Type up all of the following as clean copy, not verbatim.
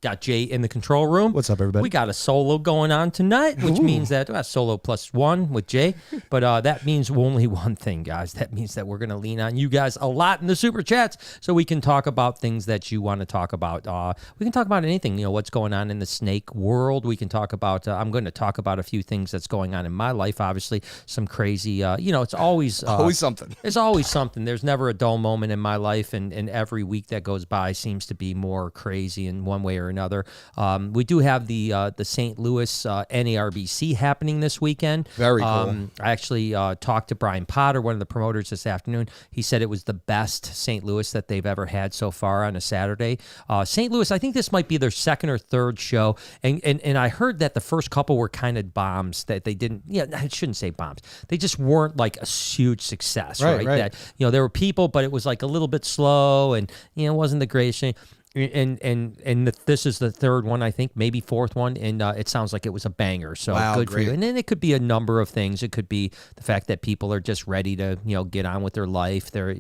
Got Jay in the control room. What's up, everybody? We got a solo going on tonight, which means that solo plus one with Jay. But that means only one thing, guys. That means that we're going to lean on you guys a lot in the super chats so we can talk about things that you want to talk about. We can talk about anything, what's going on in the snake world. We can talk about, I'm going to talk about a few things that's going on in my life, obviously. Some crazy, it's always... always something. There's always something. There's never a dull moment in my life, and every week that goes by seems to be more crazy in one way or another. We do have the St. Louis NARBC happening this weekend. Very cool. I actually talked to Brian Potter, one of the promoters, this afternoon. He said it was the best St. Louis that they've ever had so far on a Saturday. St. Louis, I think this might be their second or third show, and I heard that the first couple were kind of bombs, that they didn't, I shouldn't say bombs. They just weren't like a huge success, right? That, there were people, but it was like a little bit slow, and, it wasn't the greatest thing. And this is the third one, I think, maybe fourth one, and it sounds like it was a banger. So good for you. And then it could be a number of things. It could be the fact that people are just ready to get on with their life. They're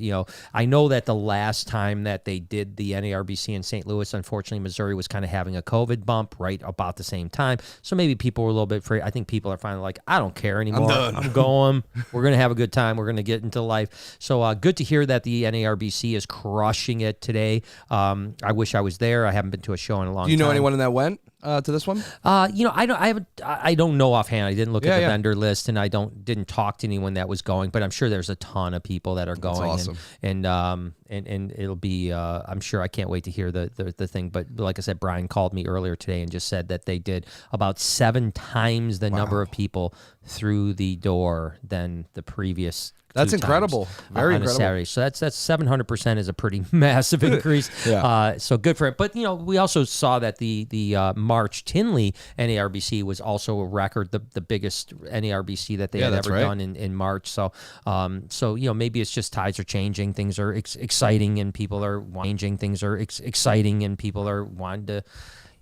I know that the last time that they did the NARBC in St. Louis, unfortunately, Missouri was kind of having a COVID bump right about the same time. So maybe people were a little bit free. I think people are finally like, I don't care anymore. I'm going. We're gonna have a good time. We're gonna get into life. So good to hear that the NARBC is crushing it today. I wish I was there. I haven't been to a show in a long time. Do you know anyone that went to this one? I don't know offhand. I didn't look at the vendor list, and I didn't talk to anyone that was going, but I'm sure there's a ton of people that are going. That's awesome. And it'll be I'm sure, I can't wait to hear the thing. But like I said, Brian called me earlier today and just said that they did about 7 times the number of people through the door than the previous. That's incredible. Very on incredible. A Saturday. So that's 700% is a pretty massive increase. So good for it. But we also saw that the March Tinley NARBC was also a record, the biggest NARBC that they had ever done in March. So maybe it's just tides are changing, things are exciting, and people are changing. Things are exciting, and people are wanting to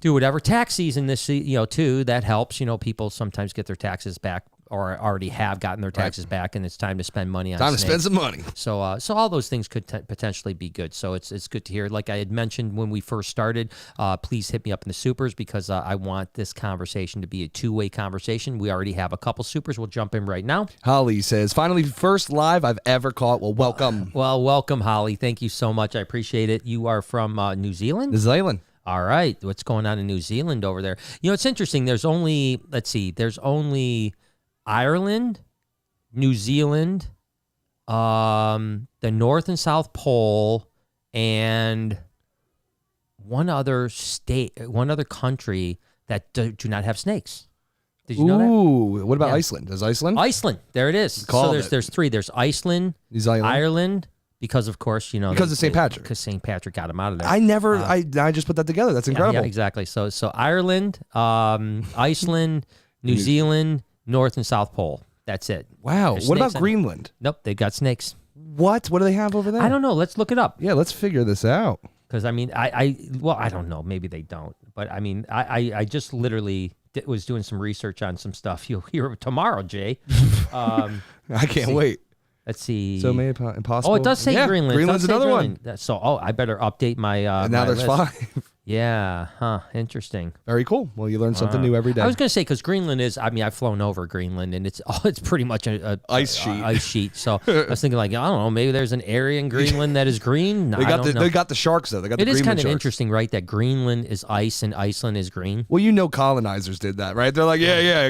do whatever. Tax season this too, that helps. People sometimes get their taxes back, or already have gotten their taxes back, and it's time to spend money on snakes. To spend some money. So all those things could potentially be good. So it's good to hear. Like I had mentioned when we first started, please hit me up in the supers, because I want this conversation to be a two-way conversation. We already have a couple supers. We'll jump in right now. Holly says, finally, first live I've ever caught. Well, welcome. Welcome, Holly. Thank you so much. I appreciate it. You are from New Zealand? All right. What's going on in New Zealand over there? It's interesting. There's only Ireland, New Zealand, the North and South Pole, and one other country that do not have snakes. Did you know that? Ooh, what about Iceland? Does Iceland? Iceland, there it is. So there's 3. There's Iceland, New Zealand, Ireland. Because of course, because of St. Patrick. Because St. Patrick got him out of there. I just put that together. That's incredible. Yeah, exactly. So Ireland, Iceland, New Zealand, North and South Pole. That's it. Wow. What about Greenland? Nope, they've got snakes. What? What do they have over there? I don't know. Let's look it up. Yeah, let's figure this out. Because I don't know. Maybe they don't. But I just literally was doing some research on some stuff. You'll hear tomorrow, Jay. I can't wait. Let's see. So maybe impossible. Oh, it does say Greenland. Greenland's another one. So, I better update my. And now there's list. 5. Yeah. Huh. Interesting. Very cool. Well, you learn something new every day. I was going to say, because Greenland is, I've flown over Greenland, and it's pretty much a ice sheet. Ice sheet. So I was thinking, I don't know, maybe there's an area in Greenland that is green. No, they got the sharks, though. They got the Greenland kind of sharks. Interesting, right, that Greenland is ice and Iceland is green. Well, colonizers did that, right? They're like,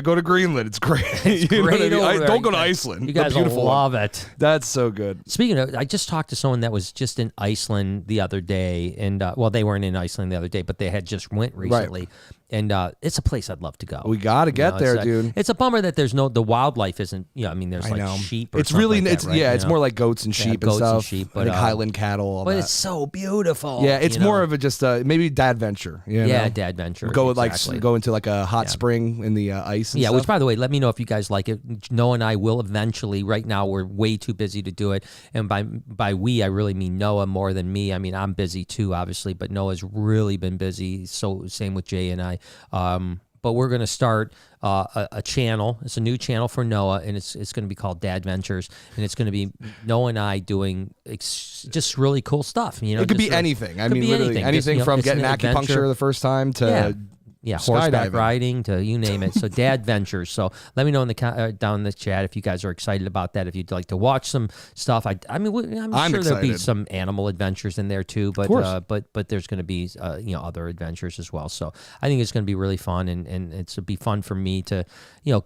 go to Greenland. It's great. It's great over there. Don't go to Iceland. You guys will love it. That's so good. Speaking of, I just talked to someone that was just in Iceland the other day, and they weren't in Iceland the other day, but they had just went recently. Right. And it's a place I'd love to go. We got to get there, dude. It's a bummer that there's the wildlife isn't, there's like sheep or it's really, like that, right? It's more like goats and sheep and stuff. But Highland cattle. But it's so beautiful. Yeah, it's more of a just maybe dadventure. Dadventure. Go go into like a hot spring in the ice and stuff. Which by the way, let me know if you guys like it. Noah and I will eventually. Right now we're way too busy to do it. And by we, I really mean Noah more than me. I mean, I'm busy too, obviously, but Noah's really been busy. So same with Jay and I. but we're going to start a channel. It's a new channel for Noah, and it's going to be called Dad Ventures, and it's going to be Noah and I doing just really cool stuff. You know, it could be anything. I mean, literally anything just, from getting acupuncture the first time to horseback riding to you name it. So Dad Ventures. So let me know in the down in the chat if you guys are excited about that. If you'd like to watch some stuff, I'm sure there'll be some animal adventures in there too. But there's going to be other adventures as well. So I think it's going to be really fun, and it'll be fun for me to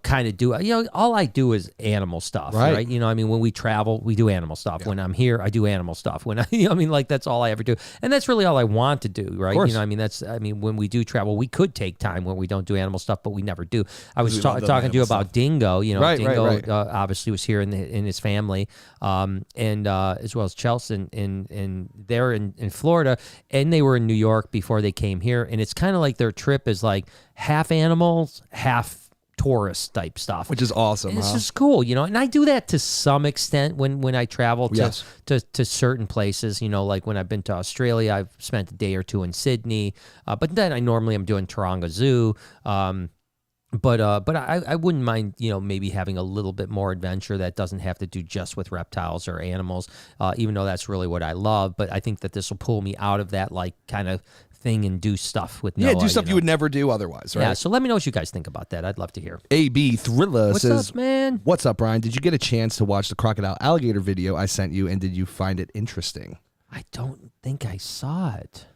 kind of do. All I do is animal stuff, right? When we travel, we do animal stuff. Yeah. When I'm here, I do animal stuff. When that's all I ever do, and that's really all I want to do, right? When we do travel, we could take time when we don't do animal stuff, but we never do. I was talking to you about Dingo. Dingo obviously was here in his family, and as well as Chelsea, and they're in Florida, and they were in New York before they came here. And it's kind of like their trip is like half animals, half tourist type stuff, which is awesome. It's just cool, and I do that to some extent when I travel to certain places. Like when I've been to Australia, I've spent a day or two in Sydney, but then I normally am doing Taronga Zoo. But I wouldn't mind, maybe having a little bit more adventure that doesn't have to do just with reptiles or animals, even though that's really what I love. But I think that this will pull me out of that like kind of thing and do stuff with Noah. Yeah, do stuff you would never do otherwise, right? Yeah, so let me know what you guys think about that. I'd love to hear. AB Thrilla says, what's up, man? What's up, Brian? Did you get a chance to watch the crocodile alligator video I sent you, and did you find it interesting? I don't think I saw it.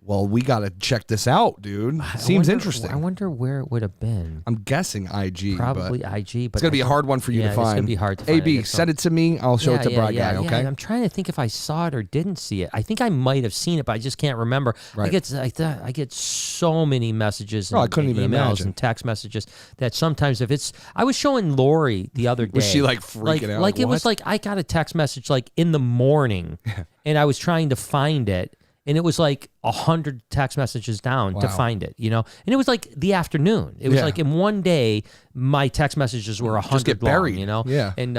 Well, we got to check this out, dude. Seems interesting. I wonder where it would have been. I'm guessing IG. Probably IG. But it's going to be a hard one for you to find. It's going to be hard to find. AB, send it to me. I'll show it to Brad Guy, okay? I'm trying to think if I saw it or didn't see it. I think I might have seen it, but I just can't remember. Right. I get so many messages and, I couldn't even emails imagine. And text messages that sometimes if it's... I was showing Lori the other day. Was she like freaking out? Like it was like I got a text message like in the morning and I was trying to find it. And it was like 100 text messages down to find it, And it was like the afternoon. It was like in one day, my text messages were 100 just get buried, Yeah. And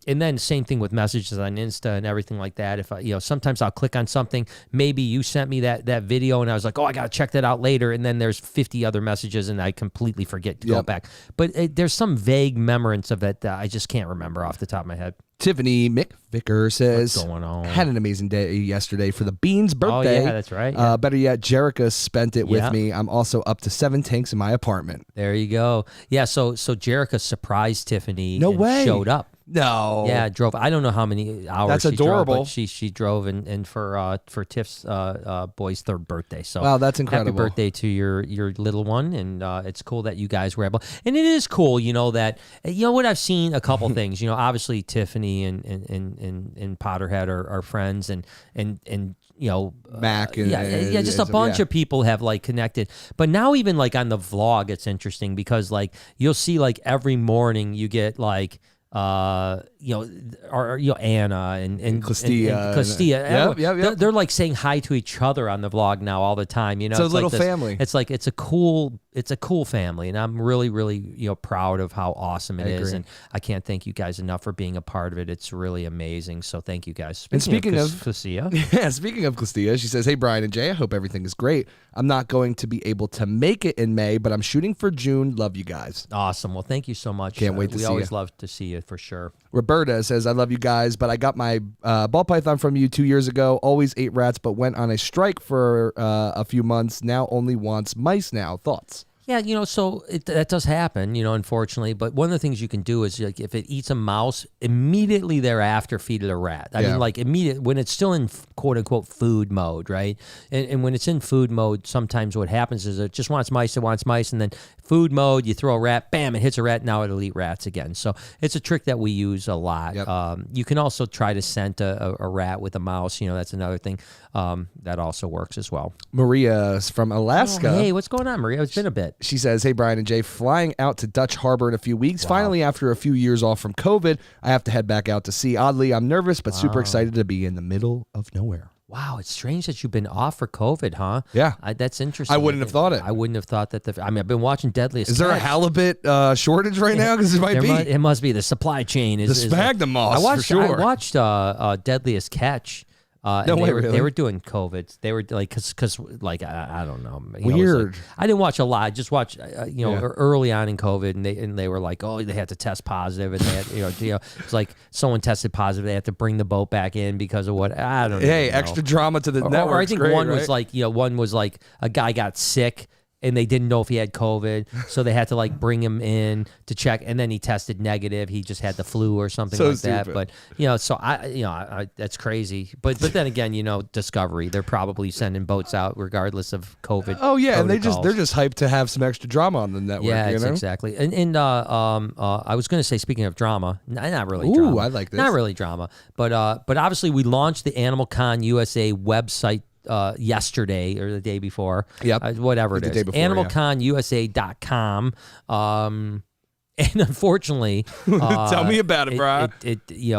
then same thing with messages on Insta and everything like that. If I, sometimes I'll click on something. Maybe you sent me that video, and I was like, oh, I got to check that out later. And then there's 50 other messages, and I completely forget to go back. But there's some vague remembrance of it that I just can't remember off the top of my head. Tiffany McVicker says, what's going on? Had an amazing day yesterday for the Beans' birthday. Oh, yeah, that's right. Better yet, Jerica spent it with me. I'm also up to 7 tanks in my apartment. There you go. Yeah, so Jerica surprised Tiffany. No way. Showed up. No. Yeah, drove. I don't know how many hours. That's she adorable. Drove, but she drove and for Tiff's boy's 3rd birthday. So wow, that's incredible. Happy birthday to your little one, and it's cool that you guys were able. And it is cool, that what I've seen a couple things. Obviously Tiffany and Potterhead are friends, and Mac and just a bunch of people have like connected. But now even like on the vlog, it's interesting because like you'll see like every morning you get like Anna and Castilla. Yep. They're like saying hi to each other on the vlog now all the time. It's a little family. It's like it's a cool family, and I'm really, really proud of how awesome it is. And I can't thank you guys enough for being a part of it. It's really amazing. So thank you guys. Speaking of Castilla, speaking of Castilla, she says, "Hey Brian and Jay, I hope everything is great. I'm not going to be able to make it in May, but I'm shooting for June. Love you guys." Awesome. Well, thank you so much. Can't wait to see you. We always love to see you for sure. Roberta says, I love you guys, but I got my ball python from you 2 years ago. Always ate rats, but went on a strike for a few months. Now only wants mice now. Thoughts? Yeah, so that does happen, unfortunately. But one of the things you can do is, like, if it eats a mouse, immediately thereafter feed it a rat. I mean, like, when it's still in quote-unquote food mode, right? And when it's in food mode, sometimes what happens is it just wants mice, and then food mode, you throw a rat, bam, it hits a rat, now it'll eat rats again. So it's a trick that we use a lot. Yep. You can also try to scent a rat with a mouse. That's another thing. That also works as well. Maria's from Alaska. Oh, hey, what's going on, Maria? It's been a bit. She says, hey, Brian and Jay, flying out to Dutch Harbor in a few weeks. Wow. Finally, after a few years off from COVID, I have to head back out to sea. Oddly, I'm nervous, but super excited to be in the middle of nowhere. Wow, it's strange that you've been off for COVID, huh? Yeah. That's interesting. I wouldn't have thought it. I wouldn't have thought that. I've been watching Deadliest Catch. Is there a halibut shortage right now? Because it might be. It must be. The supply chain is... The sphagnum moss, for sure. I watched Deadliest Catch No way, they really? were doing COVID. They were like, cause like I don't know. Weird. I didn't watch a lot. I just watched early on in COVID, and they were like, oh, they had to test positive, and they had it's like someone tested positive. They had to bring the boat back in because of what I don't know. Hey, extra drama to the network. Or I think one was like a guy got sick. And they didn't know if he had COVID, so they had to like bring him in to check, and then he tested negative. He just had the flu or something like that. But so I that's crazy. But then again, Discovery, they're probably sending boats out regardless of COVID. Oh yeah, protocols. and they're just hyped to have some extra drama on the network. Yeah, exactly. And I was going to say, speaking of drama, not really. Drama. I like this. Not really drama, but obviously we launched the Animal Con USA website yesterday or the day before. Yep. Whatever it is. Day before, AnimalConUSA.com. And unfortunately, tell me about it, bro.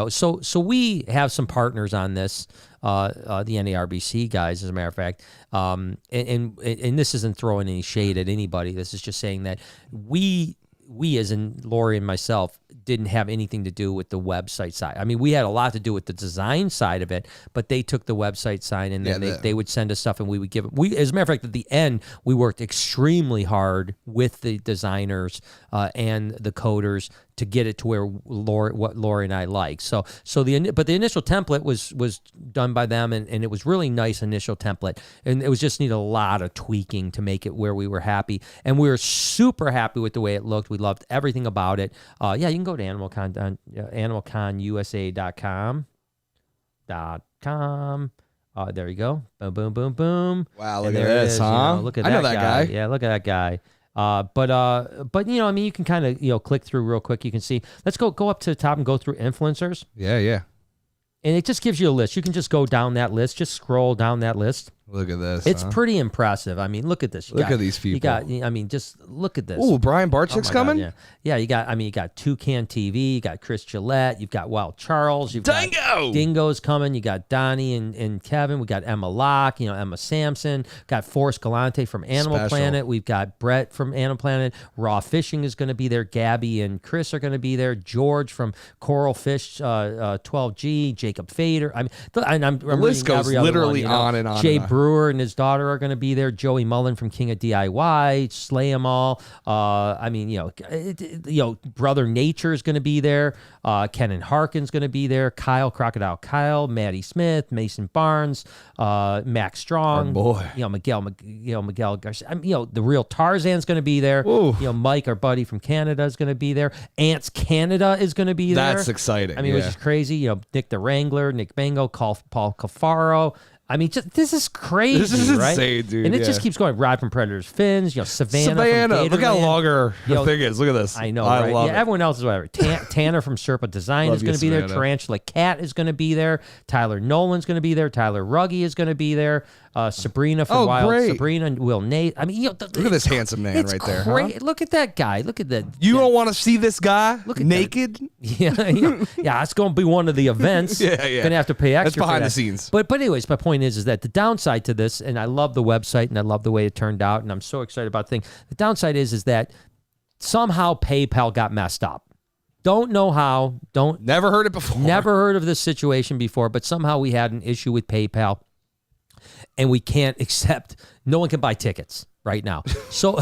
So we have some partners on this, the NARBC guys, as a matter of fact. And this isn't throwing any shade at anybody. This is just saying that we as in Lori and myself didn't have anything to do with the website side. I mean, we had a lot to do with the design side of it, but they took the website side, and then they would send us stuff, and we would give it. As a matter of fact, at the end, we worked extremely hard with the designers and the coders to get it to where what Lori and I like. So the initial template was done by them, and it was really nice initial template, and it was just need a lot of tweaking to make it where we were happy, and we were super happy with the way it looked. We loved everything about it. You can go to AnimalConUSA.com. There you go. Boom, boom, boom, boom. Wow, look at this, huh? Look at that, I know that guy. Yeah, look at that guy. But you can kind of click through real quick. You can see. Let's go up to the top and go through influencers. Yeah. And it just gives you a list. You can just go down that list. Just scroll down that list. Look at this. It's pretty impressive. I mean, look at this. Look at these people. Just look at this. Oh, Brian Barczyk's coming? God, yeah. You got Toucan TV. You got Chris Gillette. You've got Wild Charles. You've got Dingo's coming. You got Donnie and Kevin. We got Emma Locke. Emma Sampson. Got Forrest Galante from Animal Planet. We've got Brett from Animal Planet. Raw Fishing is going to be there. Gabby and Chris are going to be there. George from Coral Fish 12G. Jacob Fader. I mean, I'm the list goes literally on and on. Jay Brewer and his daughter are going to be there. Joey Mullen from King of DIY, Slay 'em all. Brother Nature is going to be there. Kenan Harkin's going to be there. Crocodile Kyle, Maddie Smith, Mason Barnes, Max Strong. Our boy. Miguel Garcia. The real Tarzan's going to be there. Ooh. Mike, our buddy from Canada, is going to be there. Ants Canada is going to be there. That's exciting. I mean, which is crazy. Nick the Wrangler, Nick Bango, Paul Cafaro. I mean, this is crazy. This is right? insane, dude. And it just keeps going. Rod from Predators Fins, Savannah. Look how longer her thing is. Look at this. I know, I right? love it. Everyone else is whatever. Tanner from Serpa Design is going to be there. Tarantula Cat is going to be there. Tyler Nolan's going to be there. Tyler Ruggie is going to be there. Sabrina from Wild great. Sabrina and Will Nate. I mean, look at this handsome man right there. Huh? Look at that guy. Look at that. You don't want to see this guy naked? Yeah. It's going to be one of the events. Yeah. Going to have to pay extra. That's behind the scenes. But anyways, my point is that the downside to this, and I love the website and I love the way it turned out, and I'm so excited about the thing. The downside is that somehow PayPal got messed up. Don't know how. Never heard it before. Never heard of this situation before, but somehow we had an issue with PayPal, and we can't accept. No one can buy tickets right now. So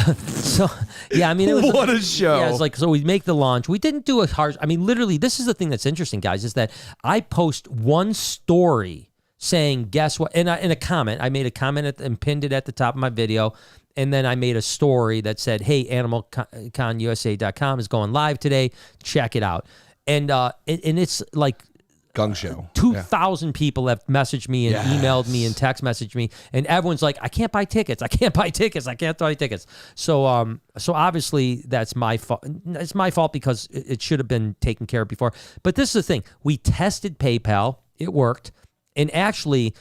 yeah, I mean, it was what a show. Yeah, it's like, so we make the launch. We didn't do a hard. I mean, literally, this is the thing that's interesting, guys, is that I post one story saying, guess what? And in a comment, I made a comment and pinned it at the top of my video. And then I made a story that said, hey, AnimalConUSA.com is going live today. Check it out. And it's like Gung Show. 2,000 people have messaged me and emailed me and text messaged me. And everyone's like, I can't buy tickets. I can't buy tickets. I can't buy tickets. So obviously that's my fault. It's my fault because it should have been taken care of before. But this is the thing. We tested PayPal. It worked. And actually,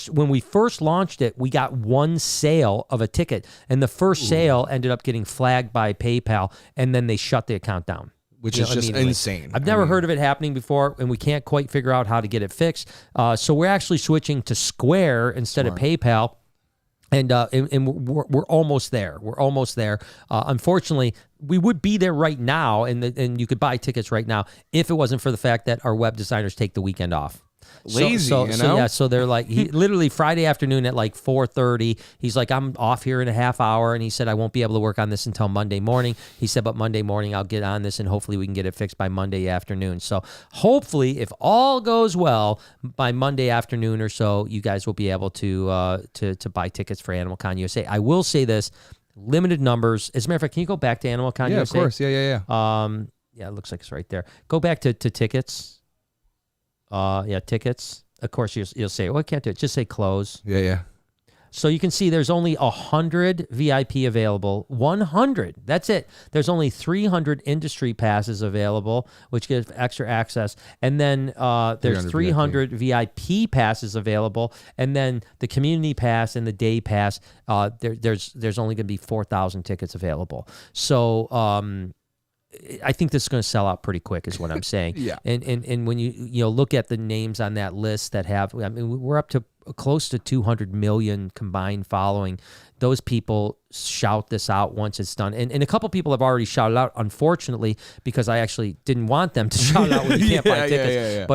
when we first launched it, we got one sale of a ticket, and the first sale ended up getting flagged by PayPal, and then they shut the account down. Which is just insane. I've never heard of it happening before, and we can't quite figure out how to get it fixed. So we're actually switching to Square instead of PayPal. And we're almost there. We're almost there. Unfortunately, we would be there right now, and you could buy tickets right now if it wasn't for the fact that our web designers take the weekend off. Lazy, you know? So yeah, so they're like, he literally Friday afternoon at like 4:30, he's like, I'm off here in a half hour, and he said I won't be able to work on this until Monday morning. He said, but Monday morning I'll get on this, and hopefully we can get it fixed by Monday afternoon. So hopefully, if all goes well, by Monday afternoon or so, you guys will be able to buy tickets for Animal Con USA. I will say this: limited numbers. As a matter of fact, can you go back to Animal Con USA? Yeah, of course. Yeah. Yeah, it looks like it's right there. Go back to tickets. Tickets. Of course, you'll say, well, I can't do it. Just say close. Yeah. So you can see there's only 100 VIP available. 100. That's it. There's only 300 industry passes available, which give extra access. And then there's 300 VIP passes available. And then the community pass and the day pass, there's only going to be 4,000 tickets available. So I think this is going to sell out pretty quick, is what I'm saying. Yeah. And when you look at the names on that list that have, I mean, we're up to close to 200 million combined following. Those people shout this out once it's done. And a couple people have already shouted out, unfortunately, because I actually didn't want them to shout out when you can't buy tickets. Yeah.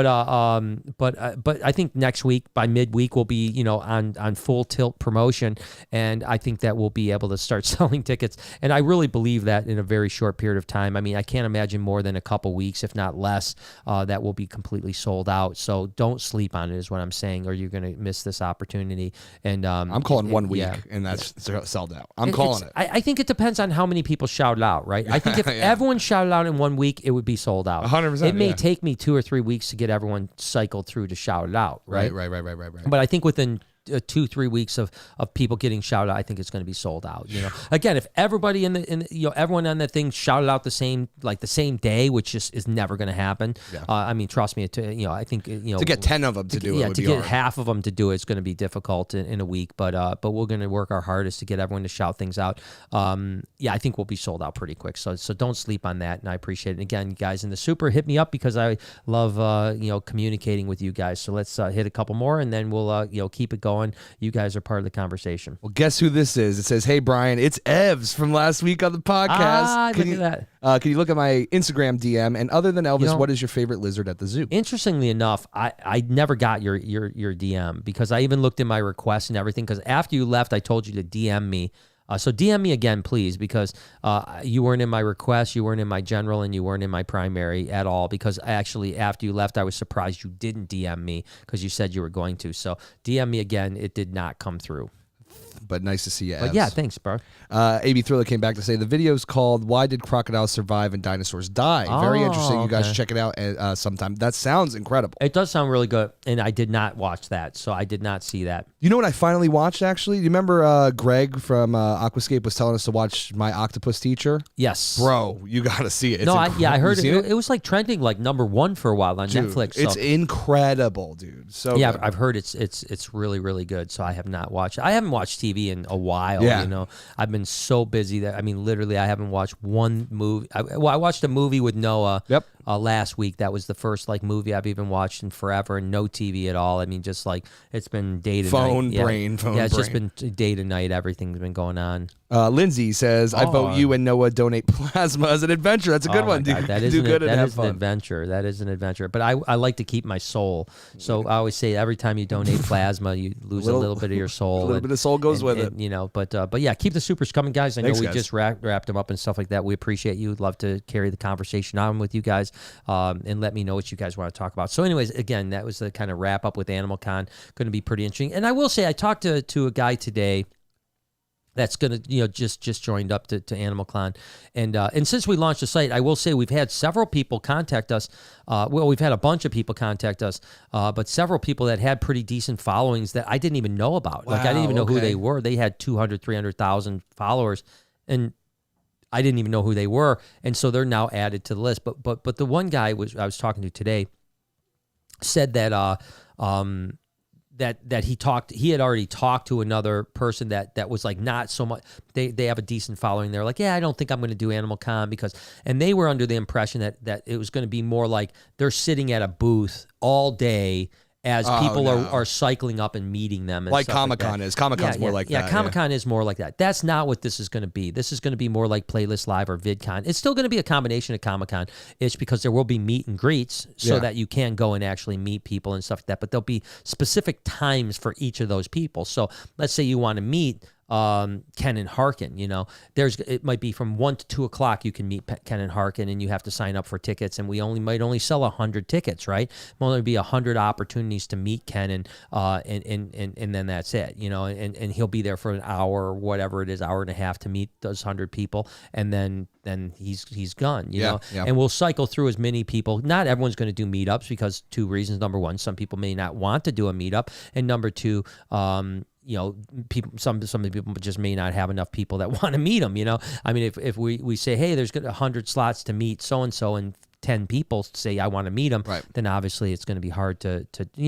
But I think next week, by midweek, we'll be, on full tilt promotion. And I think that we'll be able to start selling tickets. And I really believe that in a very short period of time. I mean, I can't imagine more than a couple weeks, if not less, that will be completely sold out. So don't sleep on it, is what I'm saying, or you're going to miss this opportunity. And I'm calling 1 week, and that's sold out. I'm calling it. I think it depends on how many people shout it out, right? I think if everyone shouted out in 1 week, it would be sold out. 100%. It may take me 2 or 3 weeks to get everyone cycled through to shout it out, right? Right. But I think within 2-3 weeks of people getting shouted out, I think it's going to be sold out. Again, if everybody everyone on that thing shouted out the same day, which just is never going to happen. Yeah. I mean, trust me. I think to get 10 of them to do it. Would to be get hard. half of them to do it's going to be difficult in a week. But we're going to work our hardest to get everyone to shout things out. I think we'll be sold out pretty quick. So don't sleep on that, and I appreciate it. And again, guys in the super, hit me up, because I love communicating with you guys. So let's hit a couple more, and then we'll keep it going. You guys are part of the conversation. Well, guess who this is? It says, "Hey Brian, it's Evs from last week on the podcast." Look at that. Can you look at my Instagram DM? And other than Elvis, what is your favorite lizard at the zoo? Interestingly enough, I never got your DM, because I even looked in my requests and everything, because after you left, I told you to DM me. So DM me again, please, because you weren't in my request, you weren't in my general, and you weren't in my primary at all, because actually after you left, I was surprised you didn't DM me, because you said you were going to. So DM me again. It did not come through. But nice to see you, Evs. But yeah, thanks, bro. AB Thriller came back to say the video's called "Why Did Crocodiles Survive and Dinosaurs Die?" Very interesting. You guys should check it out sometime. That sounds incredible. It does sound really good, and I did not watch that, so I did not see that. You know what I finally watched, actually? Do you remember Greg from Aquascape was telling us to watch My Octopus Teacher? Yes. Bro, you got to see it. I heard it. It was like trending like #1 for a while on Netflix. So. It's incredible, dude. So yeah, good. I've heard it's really, really good. So I have not watched. I haven't watched TV in a while. Yeah. I've been so busy that, I mean, literally, I haven't watched one movie. I watched a movie with Noah. Yep. Last week. That was the first movie I've even watched in forever, and no TV at all. I mean, just it's been day to phone night. Brain. It's just been day to night. Everything's been going on. Lindsay says, "I vote you and Noah donate plasma as an adventure." That's a good one. God, that is an adventure. That is an adventure. But I like to keep my soul. So I always say, every time you donate plasma, you lose a little bit of your soul. A little bit of soul goes with it. But yeah, keep the supers coming, guys. I know we guys. just wrapped them up and stuff like that. We appreciate you. We'd love to carry the conversation on with you guys, and let me know what you guys want to talk about. So anyways, again, that was the kind of wrap up with Animal Con. Going to be pretty interesting. And I will say, I talked to a guy today that's going to, just joined up to Animal Con. And since we launched the site, I will say we've had several people contact us. We've had a bunch of people contact us, but several people that had pretty decent followings that I didn't even know about. Wow, I didn't even know who they were. They had 200, 300,000 followers, and I didn't even know who they were. And so they're now added to the list. But the one guy I was talking to today said that that he had already talked to another person that was not so much, they have a decent following. They're like, yeah, I don't think I'm going to do Animal Con, and they were under the impression that it was going to be more like they're sitting at a booth all day as people are cycling up and meeting them. And like stuff Comic-Con like is. Comic-Con's more like that. Yeah, Comic-Con is more like that. That's not what this is going to be. This is going to be more like Playlist Live or VidCon. It's still going to be a combination of Comic-Con. It's because there will be meet and greets so that you can go and actually meet people and stuff like that. But there'll be specific times for each of those people. So let's say you want to meet Ken and Harkin, it might be from 1 to 2 o'clock. You can meet Ken and Harkin, and you have to sign up for tickets. And we might only sell 100 tickets, right? Will only be 100 opportunities to meet Ken, and then that's it, And he'll be there for an hour or whatever it is, hour and a half to meet those 100 people, and then he's gone, know. And we'll cycle through as many people. Not everyone's going to do meetups because 2 reasons. Number one, some people may not want to do a meetup, and number two, people. Some of the people just may not have enough people that want to meet them. I mean, if we say, hey, there's 100 slots to meet so and so, and 10 people say I want to meet them, then obviously it's going to be hard to.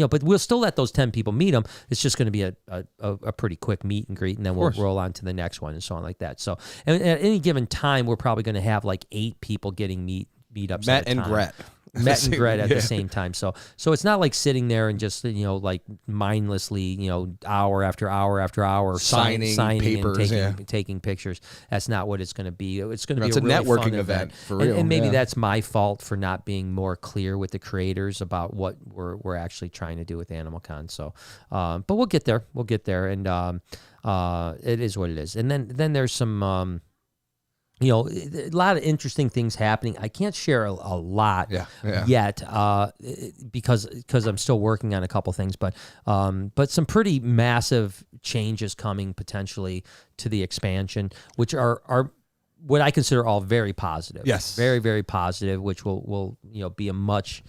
But we'll still let those 10 people meet them. It's just going to be a pretty quick meet and greet, and then we'll roll on to the next one and so on like that. So, and at any given time, we're probably going to have like 8 people getting meetups. Matt and Gret. Met and Gret at the same time. So it's not like sitting there and just, like mindlessly, hour after hour after hour signing papers, and taking pictures. That's not what it's going to be. It's going to be a really networking fun event for real. And maybe that's my fault for not being more clear with the creators about what we're actually trying to do with AnimalCon. So, but we'll get there. And it is what it is. And then there's some. A lot of interesting things happening. I can't share a lot yet because I'm still working on a couple things, but some pretty massive changes coming potentially to the expansion, which are what I consider all very positive. Yes, very, very positive, which will be a much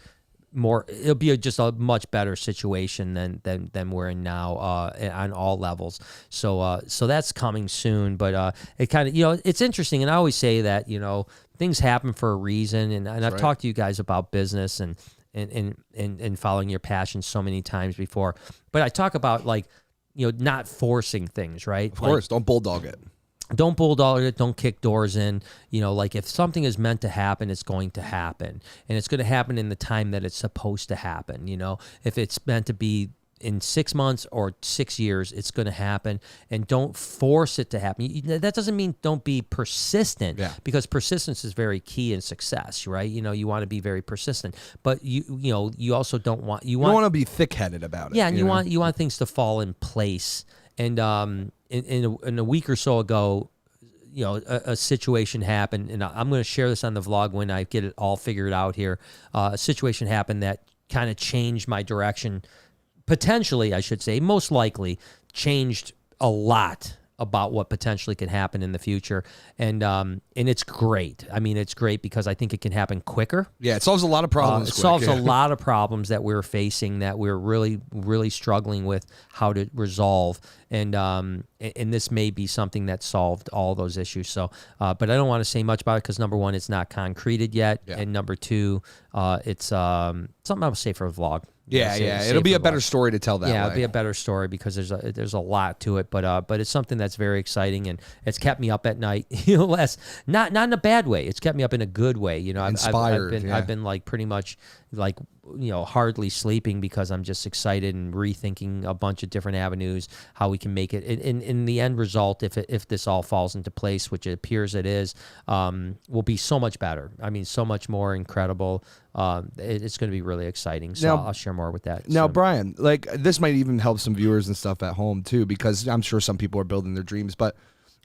more. It'll be just a much better situation than we're in now on all levels. So that's coming soon. But it kind of it's interesting, and I always say that things happen for a reason. And I've talked to you guys about business and following your passion so many times before. But I talk about not forcing things, right? Of course, don't bulldog it. Don't bulldog it. Don't kick doors in. If something is meant to happen, it's going to happen. And it's going to happen in the time that it's supposed to happen. If it's meant to be in 6 months or 6 years, it's going to happen. And don't force it to happen. That doesn't mean don't be persistent, because persistence is very key in success, right? You want to be very persistent, but you also don't want you want to be thick-headed about it. Yeah, and you want things to fall in place. And in a week or so ago, a situation happened, and I'm going to share this on the vlog when I get it all figured out here. A situation happened that kind of changed my direction, potentially, I should say, most likely changed a lot about what potentially can happen in the future. And it's great. I mean, it's great because I think it can happen quicker. Yeah, it solves a lot of problems. It solves a lot of problems that we're facing, that we're really, really struggling with how to resolve. And this may be something that solved all those issues. So, but I don't want to say much about it because, number one, it's not concreted yet. Yeah. And number two, it's something I'll say for a vlog. Yeah, it'll be a better story to tell that way. Yeah, it'll be a better story because there's a lot to it, but it's something that's very exciting, and it's kept me up at night. Not in a bad way. It's kept me up in a good way. Inspired. I've been pretty much hardly sleeping because I'm just excited and rethinking a bunch of different avenues, how we can make it. In the end result, if this all falls into place, which it appears it is, will be so much better. I mean, so much more incredible. It's going to be really exciting. So I'll share more with that. Now, Brian, this might even help some viewers and stuff at home too, because I'm sure some people are building their dreams, but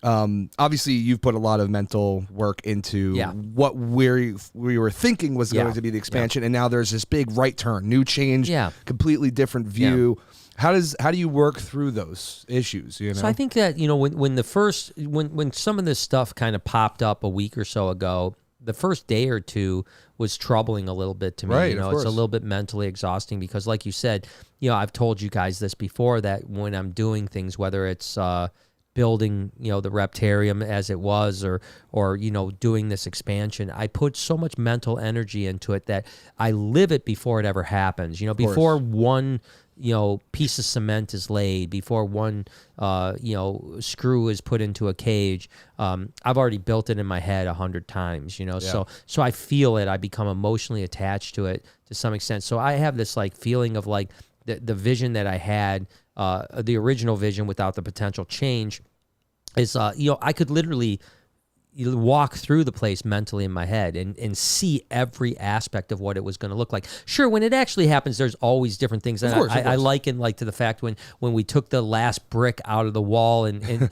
obviously you've put a lot of mental work into what we were thinking was going to be the expansion, and now there's this big right turn, new change, completely different view. How do you work through those issues? So I think that when some of this stuff kind of popped up a week or so ago, the first day or two was troubling a little bit to me. Right, it's a little bit mentally exhausting because, like you said, I've told you guys this before, that when I'm doing things, whether it's building, the Reptarium as it was, or doing this expansion, I put so much mental energy into it that I live it before it ever happens. Before one piece of cement is laid, before one screw is put into a cage, I've already built it in my head 100 times. So I feel it. I become emotionally attached to it to some extent. So I have this feeling of the vision that I had, the original vision without the potential change, is I could literally walk through the place mentally in my head and see every aspect of what it was going to look like. Sure, when it actually happens, there's always different things. And I liken to the fact when we took the last brick out of the wall and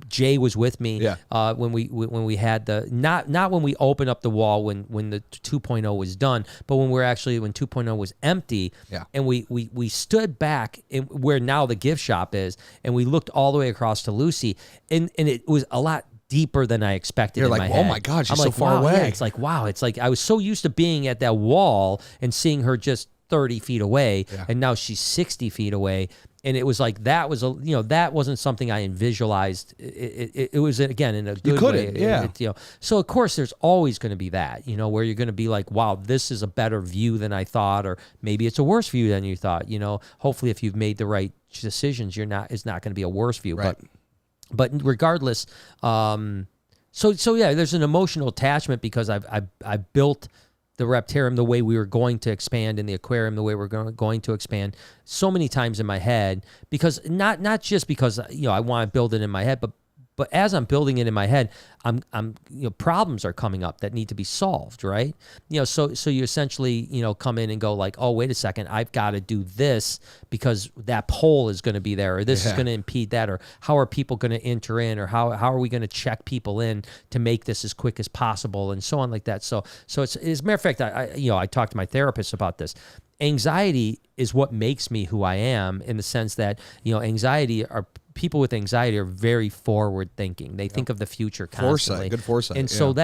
Jay was with me when we had the not when we opened up the wall when the 2.0 was done, but when 2.0 was empty, and we stood back in where now the gift shop is, and we looked all the way across to Lucy, and it was a lot deeper than I expected. You're in like, my head. oh my God, she's I'm so like, far wow, away. Yeah, it's like, wow. It's like I was so used to being at that wall and seeing her just 30 feet away, and now she's 60 feet away. And it was like that wasn't something I visualized. It was, again, in a good way. So of course there's always going to be that, where you're going to be like, wow, this is a better view than I thought, or maybe it's a worse view than you thought. Hopefully if you've made the right decisions, it's not going to be a worse view. Right. But regardless, there's an emotional attachment because I built the Reptarium the way we were going to expand, and the aquarium the way we're going to expand so many times in my head, because not just because I want to build it in my head, but as I'm building it in my head, I'm problems are coming up that need to be solved, right? So you essentially come in and go like, oh, wait a second, I've got to do this because that pole is going to be there, or this is going to impede that, or how are people going to enter in, or how are we going to check people in to make this as quick as possible, and so on like that. So it's, as a matter of fact, I talked to my therapist about this. Anxiety is what makes me who I am, in the sense that people with anxiety are very forward thinking. They think of the future constantly. Good foresight. And so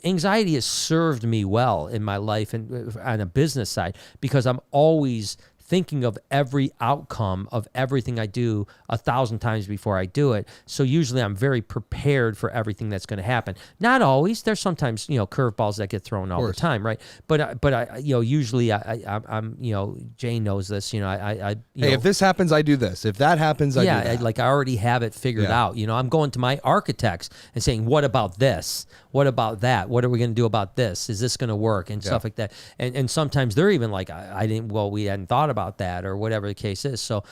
anxiety has served me well in my life and on a business side, because I'm always thinking of every outcome of everything I do 1,000 times before I do it. So usually I'm very prepared for everything that's going to happen. Not always. There's sometimes curveballs that get thrown all the time, right? But I usually I'm Jane knows this. Hey, if this happens, I do this. If that happens, I do that. I already have it figured out. I'm going to my architects and saying, what about this? What about that? What are we going to do about this? Is this going to work? And stuff like that. And sometimes they're even like, we hadn't thought about that, or whatever the case is. So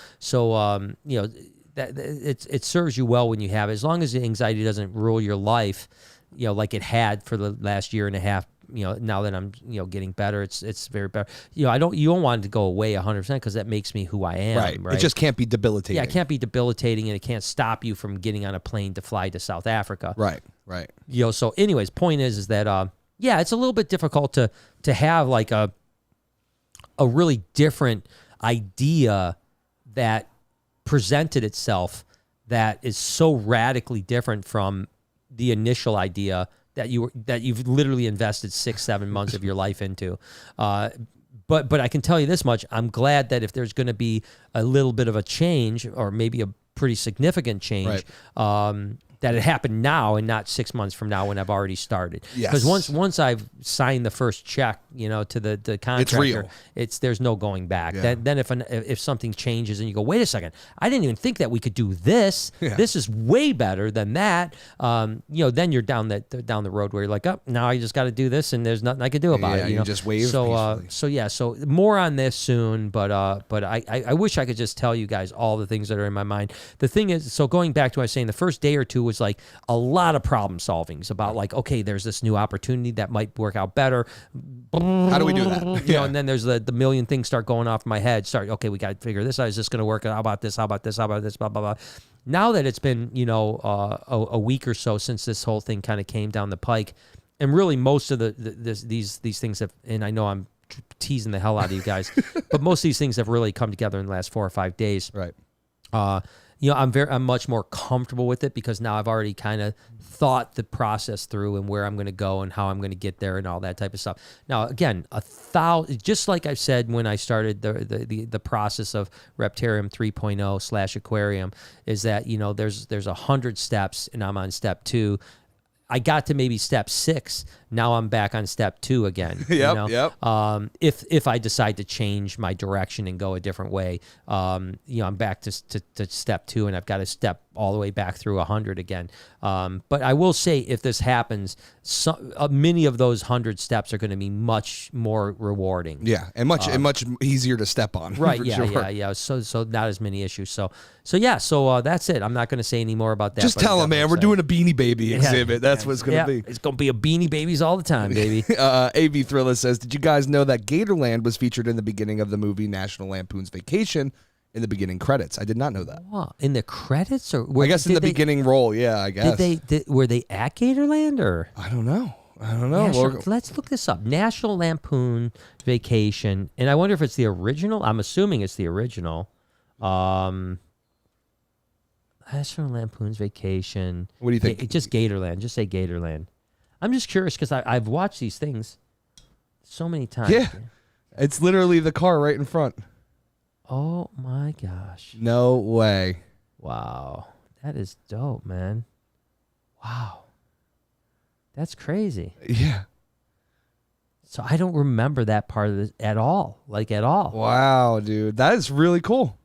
that it serves you well when you have it, as long as the anxiety doesn't rule your life, like it had for the last year and a half. Now that I'm getting better, it's very better. You don't want it to go away 100%, because that makes me who I am. Right. It just can't be debilitating. Yeah, it can't be debilitating, and it can't stop you from getting on a plane to fly to South Africa. Right. So anyways, point is that it's a little bit difficult to have like a really different idea that presented itself that is so radically different from the initial idea that you've literally invested 6-7 months of your life into. But I can tell you this much: I'm glad that if there's going to be a little bit of a change, or maybe a pretty significant change, that it happened now and not 6 months from now when I've already started. Yes. Because once I've signed the first check, to the contractor, it's real. There's no going back. Yeah. Then if something changes and you go, wait a second, I didn't even think that we could do this. Yeah. This is way better than that. Then you're down the road where you're like, oh, now I just got to do this, and there's nothing I can do about it. You just wave. So more on this soon. But I wish I could just tell you guys all the things that are in my mind. The thing is, so going back to what I was saying, the first day or two was like a lot of problem solvings about like, okay, there's this new opportunity that might work out better. How do we do that? And then there's the million things start going off in my head. Okay, we got to figure this out. Is this going to work? How about this? How about this? How about this? Blah, blah, blah. Now that it's been, a week or so since this whole thing kind of came down the pike, and really most of these things have, and I know I'm teasing the hell out of you guys, but most of these things have really come together in the last 4 or 5 days. Right. I'm much more comfortable with it, because now I've already kind of thought the process through and where I'm going to go and how I'm going to get there and all that type of stuff. Now, again, just like I said when I started the process of Reptarium 3.0 / aquarium, is that there's 100 steps, and I'm on step 2. I got to maybe step 6. Now I'm back on step 2 again. Yep. If I decide to change my direction and go a different way, I'm back to step 2, and I've got to step all the way back through 100 again. But I will say, if this happens, many of those 100 steps are going to be much more rewarding. Yeah, and much easier to step on. Right. Yeah. So not as many issues. So that's it. I'm not going to say any more about that. Just tell them, man. We're doing a Beanie Baby exhibit. That's what it's going to be. It's going to be a Beanie Babies all the time, baby. AV Thriller says, did you guys know that Gatorland was featured in the beginning of the movie National Lampoon's Vacation in the beginning credits? I did not know that. What? In the credits? Or I guess in the beginning role, yeah, I guess. Were they at Gatorland or? I don't know. Let's look this up. National Lampoon Vacation. And I wonder if it's the original. I'm assuming it's the original. National Lampoon's Vacation. What do you think? Just Gatorland. Just say Gatorland. I'm just curious because I've watched these things so many times. Yeah. It's literally the car right in front. Oh, my gosh. No way. Wow. That is dope, man. Wow. That's crazy. Yeah. So I don't remember that part of it at all. Like, at all. Wow, dude. That is really cool.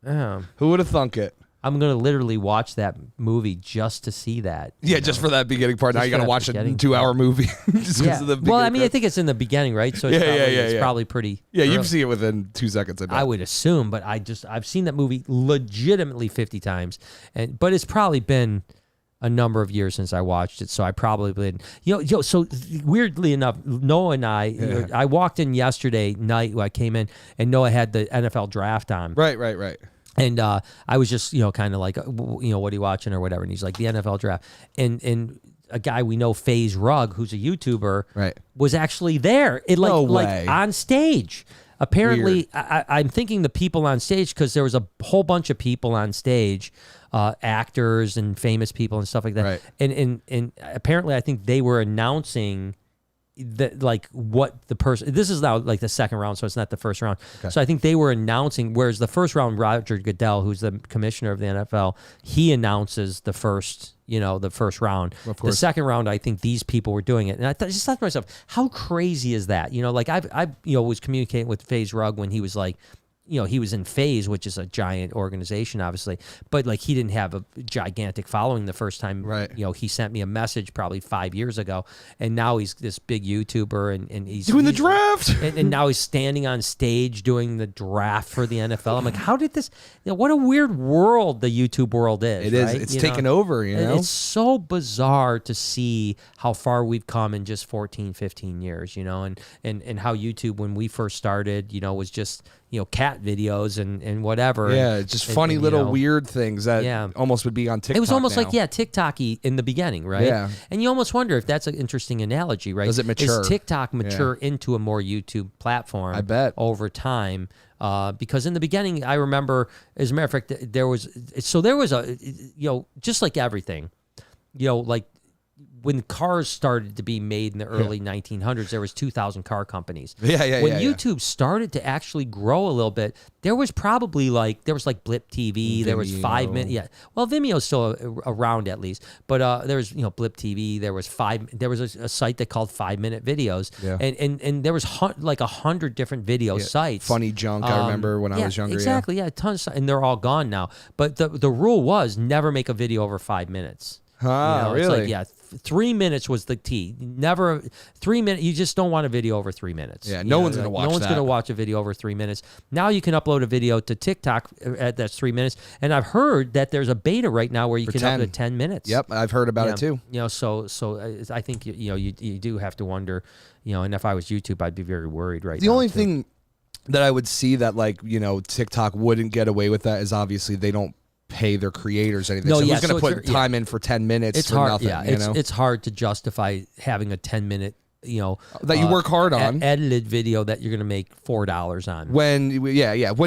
Yeah. Who would have thunk it? I'm going to literally watch that movie just to see that. Yeah, just for that beginning part. Now you got to watch a 2-hour movie. Just of the well, I mean, I think it's in the beginning, right? So it's probably pretty Yeah, early. you see it within 2 seconds. I would assume, but I've seen that movie legitimately 50 times. But it's probably been a number of years since I watched it, so I probably didn't. So weirdly enough, Noah and I walked in yesterday night when I came in, and Noah had the NFL draft on. Right. And I was just, kind of like, what are you watching or whatever? And he's like, the NFL draft. And a guy we know, FaZe Rug, who's a YouTuber, was actually there. Like on stage. Apparently, I'm thinking the people on stage, because there was a whole bunch of people on stage, actors and famous people and stuff like that. Right. And apparently, I think they were announcing that, like, what the person, this is now like the second round, so it's not the first round. Okay. So I think they were announcing, whereas the first round, Roger Goodell, who's the commissioner of the NFL, he announces the first round. Of course. The second round, I think these people were doing it. And I just thought to myself, how crazy is that? Like I was communicating with FaZe Rug when he was like, he was in FaZe, which is a giant organization, obviously, but like he didn't have a gigantic following the first time. Right. He sent me a message probably 5 years ago, and now he's this big YouTuber, and he's doing the draft, and now he's standing on stage doing the draft for the NFL. I'm like, how did this? What a weird world the YouTube world is. It is. Right? It's taken over. It's so bizarre to see how far we've come in just 14, 15 years. And how YouTube, when we first started, was just cat videos and whatever. Yeah, just funny little weird things that almost would be on TikTok. It was almost now. like, TikTok-y in the beginning, right? Yeah. And you almost wonder if that's an interesting analogy, right? Does it mature? Does TikTok mature into a more YouTube platform? I bet. Over time. Because in the beginning, I remember, as a matter of fact, there was a, just like everything, like, when cars started to be made in the early 1900s, there was 2,000 car companies. When YouTube started to actually grow a little bit, there was probably like Blip TV, Vimeo. There was 5 minutes. Yeah, well, Vimeo's still around at least, but there was Blip TV. There was a site that called 5-minute videos, and there was like 100 different video sites. Funny Junk, I remember when I was younger. Exactly, tons, and they're all gone now. But the rule was never make a video over 5 minutes. Really? It's like, 3 minutes was the T. Never 3 minutes. You just don't want a video over 3 minutes. Yeah, no one's going to watch that. No one's going to watch a video over 3 minutes. Now you can upload a video to TikTok that's 3 minutes. And I've heard that there's a beta right now where you can upload 10 minutes. Yep, I've heard about it too. So I think you do have to wonder. And if I was YouTube, I'd be very worried right now. The only thing that I would see that TikTok wouldn't get away with that is obviously they don't pay their creators anything. No, so who's going to put time in for 10 minutes it's for hard, nothing? Yeah, it's hard to justify having a 10-minute, that you work hard on, edited video that you're going to make $4 on. When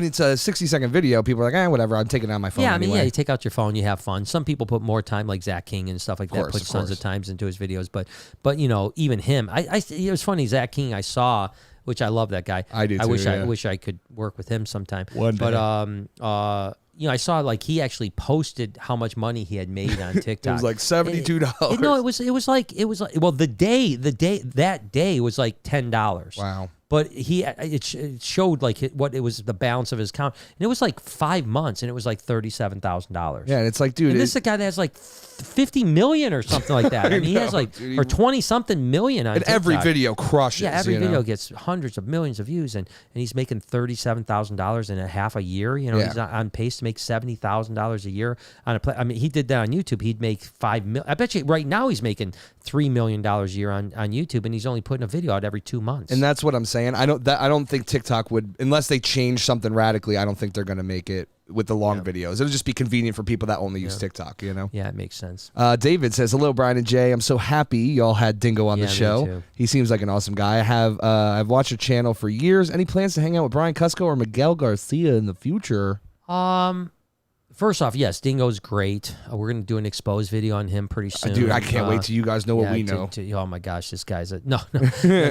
it's a 60-second video, people are like, whatever, I'm taking it on my phone. Yeah, anyway. you take out your phone, you have fun. Some people put more time, like Zach King and stuff like that, puts tons of times into his videos. But even him, it was funny. Zach King, I saw, which I love that guy. I do too. I wish I could work with him sometime. One day. But I saw like he actually posted how much money he had made on TikTok. It was like $72. No, it was like that day was like $10. Wow. But it showed like what it was the balance of his account, and it was like 5 months, and it was like $37,000. Yeah, and it's like, dude, and this is a guy that has like 50 million or something like that. I mean, he has like or 20 something million on and TikTok. Every video crushes. Yeah, every video gets hundreds of millions of views, and he's making $37,000 in a half a year. You know, he's on pace to make $70,000 a year on a play. I mean, he did that on YouTube. He'd make $5 million. I bet you right now he's making $3 million a year on YouTube, and he's only putting a video out every 2 months. And that's what I'm saying. I don't think TikTok would, unless they change something radically. I don't think they're going to make it with the long videos. It'll just be convenient for people that only use TikTok. You know. Yeah, it makes sense. David says, "Hello, Brian and Jay. I'm so happy y'all had Dingo on the show. Me too. He seems like an awesome guy. I've watched your channel for years. Any plans to hang out with Brian Cusco or Miguel Garcia in the future?" First off, yes, Dingo's great. We're going to do an exposed video on him pretty soon. Dude, I can't wait till you guys know what we know. Oh my gosh, this guy's no,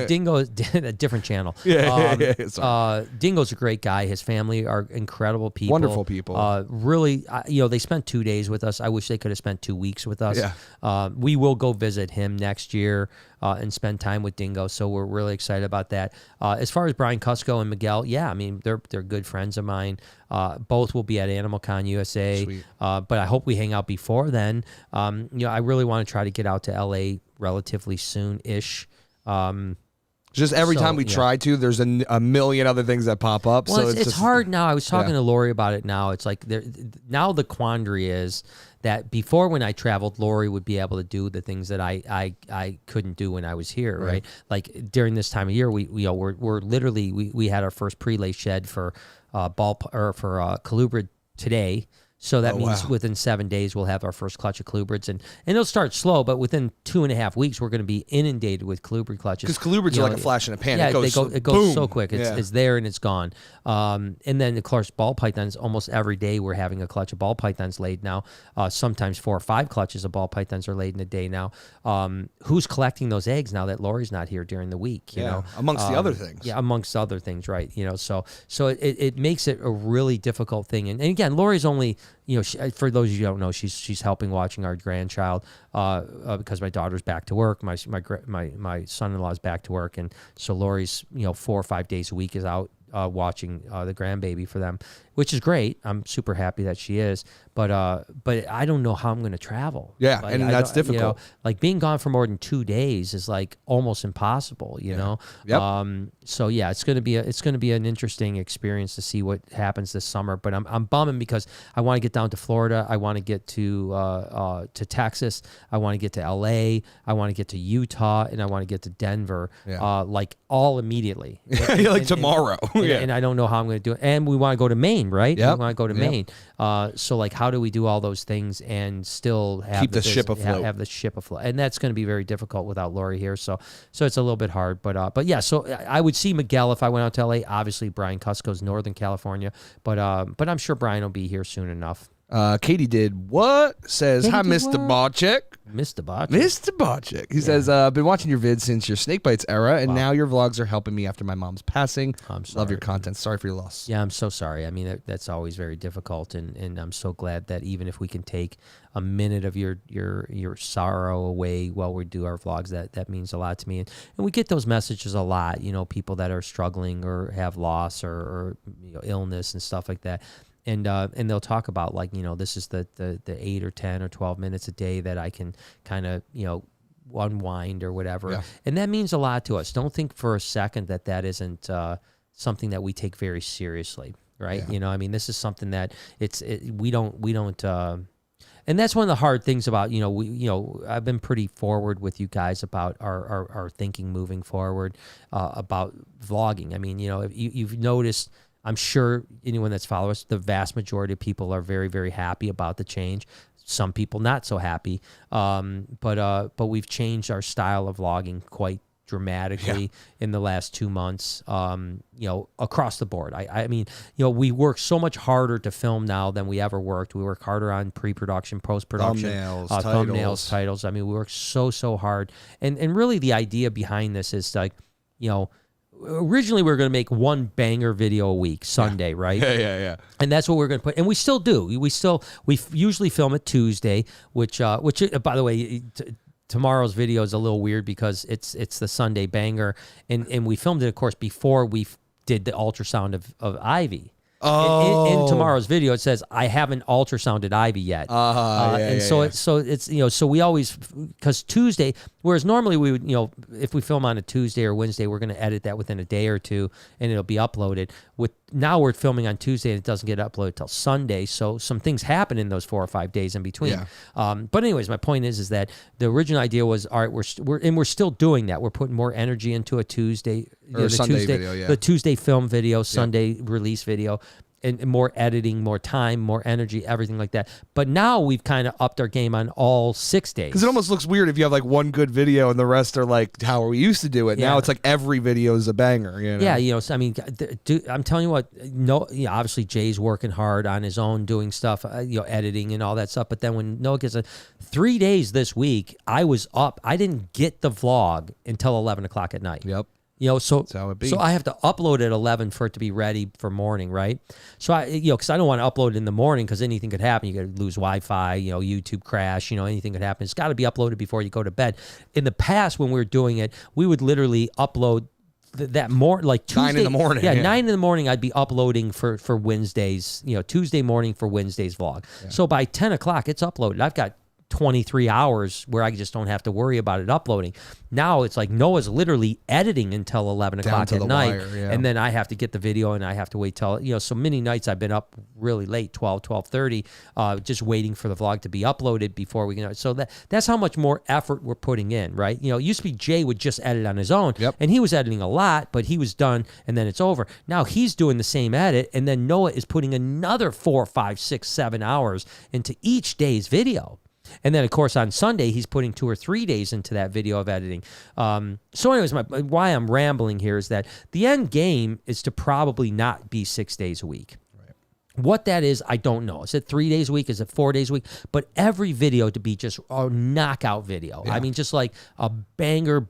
Dingo is a different channel. Dingo's a great guy. His family are incredible people. Wonderful people. Really, they spent 2 days with us. I wish they could have spent 2 weeks with us. Yeah. We will go visit him next year and spend time with Dingo, so we're really excited about that. As far as Brian Cusco and Miguel, I mean, they're good friends of mine. Both will be at AnimalCon USA. But I hope we hang out before then. I really want to try to get out to LA relatively soon-ish. Just every time we try to, there's a million other things that pop up. Well, so it's hard now. I was talking to Lori about it now. It's like now the quandary is that before when I traveled, Lori would be able to do the things that I couldn't do when I was here, right? Like during this time of year, we're literally we had our first prelay shed for colubrid today. So that means within 7 days we'll have our first clutch of colubrids, and it'll start slow, but within 2.5 weeks we're going to be inundated with colubrid clutches. Because colubrids are like a flash in a pan. Yeah, it goes so quick. It's there and it's gone. And then of course ball pythons. Almost every day we're having a clutch of ball pythons laid now. Sometimes 4 or 5 clutches of ball pythons are laid in a day now. Who's collecting those eggs now that Lori's not here during the week? You know, amongst the other things. Yeah, amongst other things, right? So it makes it a really difficult thing. And again, Lori's only. For those of you who don't know, she's helping watching our grandchild because my daughter's back to work. My son-in-law's back to work, and so Lori's 4 or 5 days a week is out watching the grandbaby for them, which is great. I'm super happy that she is, but I don't know how I'm going to travel. Yeah, like, and that's difficult. Like being gone for more than 2 days is like almost impossible. You know. Yep. So yeah, it's going to be an interesting experience to see what happens this summer. But I'm bumming because I want to get down to Florida. I want to get to Texas. I want to get to LA. I want to get to Utah, and I want to get to Denver. Like all immediately. Like tomorrow. And I don't know how I'm going to do it. And we want to go to Maine, right? Yep. We want to go to Maine. So like, how do we do all those things and still have keep the ship afloat? Have the ship afloat, and that's going to be very difficult without Lori here. So it's a little bit hard, but yeah. So I would see Miguel if I went out to LA. Obviously, Brian Cusco's Northern California, but I'm sure Brian will be here soon enough. Katie did what? Says, hi, Mr. Barczyk. Mr. Barczyk. Mr. Barczyk. He says, I've been watching your vids since your snake bites era, and now your vlogs are helping me after my mom's passing. I'm sorry. Love your content. Sorry for your loss. Yeah, I'm so sorry. I mean, that's always very difficult, and I'm so glad that even if we can take a minute of your sorrow away while we do our vlogs, that means a lot to me. And we get those messages a lot, people that are struggling or have loss or illness and stuff like that. And they'll talk about like, this is the 8 or 10 or 12 minutes a day that I can kind of, unwind or whatever. Yeah. And that means a lot to us. Don't think for a second that isn't something that we take very seriously, right? Yeah. I mean, this is something that we don't and that's one of the hard things about, I've been pretty forward with you guys about our thinking moving forward about vlogging. I mean, if you've noticed, I'm sure anyone that's followed us, the vast majority of people are very, very happy about the change. Some people not so happy, but we've changed our style of vlogging quite dramatically in the last 2 months. Across the board. I mean, we work so much harder to film now than we ever worked. We work harder on pre-production, post-production, thumbnails, titles. I mean, we work so hard, and really the idea behind this is like, originally we were going to make one banger video a week, Sunday, right? Yeah. And that's what we're going to put. And we still do. We usually film it Tuesday, which by the way, tomorrow's video is a little weird because it's the Sunday banger, and we filmed it, of course, before we did the ultrasound of Ivy. Oh. In tomorrow's video, it says I haven't ultrasounded Ivy yet, so we always, because Tuesday, whereas normally we would, if we film on a Tuesday or Wednesday, we're going to edit that within a day or two, and it'll be uploaded. Now we're filming on Tuesday, and it doesn't get uploaded till Sunday, so some things happen in those 4 or 5 days in between. Yeah. But anyways, my point is that the original idea was, all right, we're still doing that. We're putting more energy into a Tuesday. Or Sunday video, yeah. The Tuesday film video, Sunday release video, and more editing, more time, more energy, everything like that. But now we've kind of upped our game on all 6 days. Because it almost looks weird if you have like one good video and the rest are like how we used to do it. Yeah. Now it's like every video is a banger. Yeah, so, I mean, I'm telling you what, obviously Jay's working hard on his own, doing stuff, editing and all that stuff. But then when Noah gets 3 days this week, I was up. I didn't get the vlog until 11 o'clock at night. Yep. So that's how it be. So I have to upload at 11 for it to be ready for morning, right? So because I don't want to upload it in the morning because anything could happen. You could lose Wi-Fi, YouTube crash, anything could happen. It's got to be uploaded before you go to bed. In the past, when we were doing it, we would literally upload that more like Tuesday, 9 in the morning. Yeah, 9 in the morning. I'd be uploading for Wednesdays, Tuesday morning for Wednesday's vlog. Yeah. So by 10 o'clock, it's uploaded. I've got 23 hours where I just don't have to worry about it uploading. Now it's like Noah's literally editing until 11 o'clock at night. Wire, yeah. And then I have to get the video and I have to wait till, so many nights I've been up really late, 12:30, just waiting for the vlog to be uploaded before we can. So that's how much more effort we're putting in, right? It used to be Jay would just edit on his own, and he was editing a lot, but he was done and then it's over. Now he's doing the same edit, and then Noah is putting another 4, 5, 6, 7 hours into each day's video. And then, of course, on Sunday, he's putting 2 or 3 days into that video of editing. So anyways, why I'm rambling here is that the end game is to probably not be 6 days a week. Right. What that is, I don't know. Is it 3 days a week? Is it 4 days a week? But every video to be just a knockout video. Yeah. I mean, just like a banger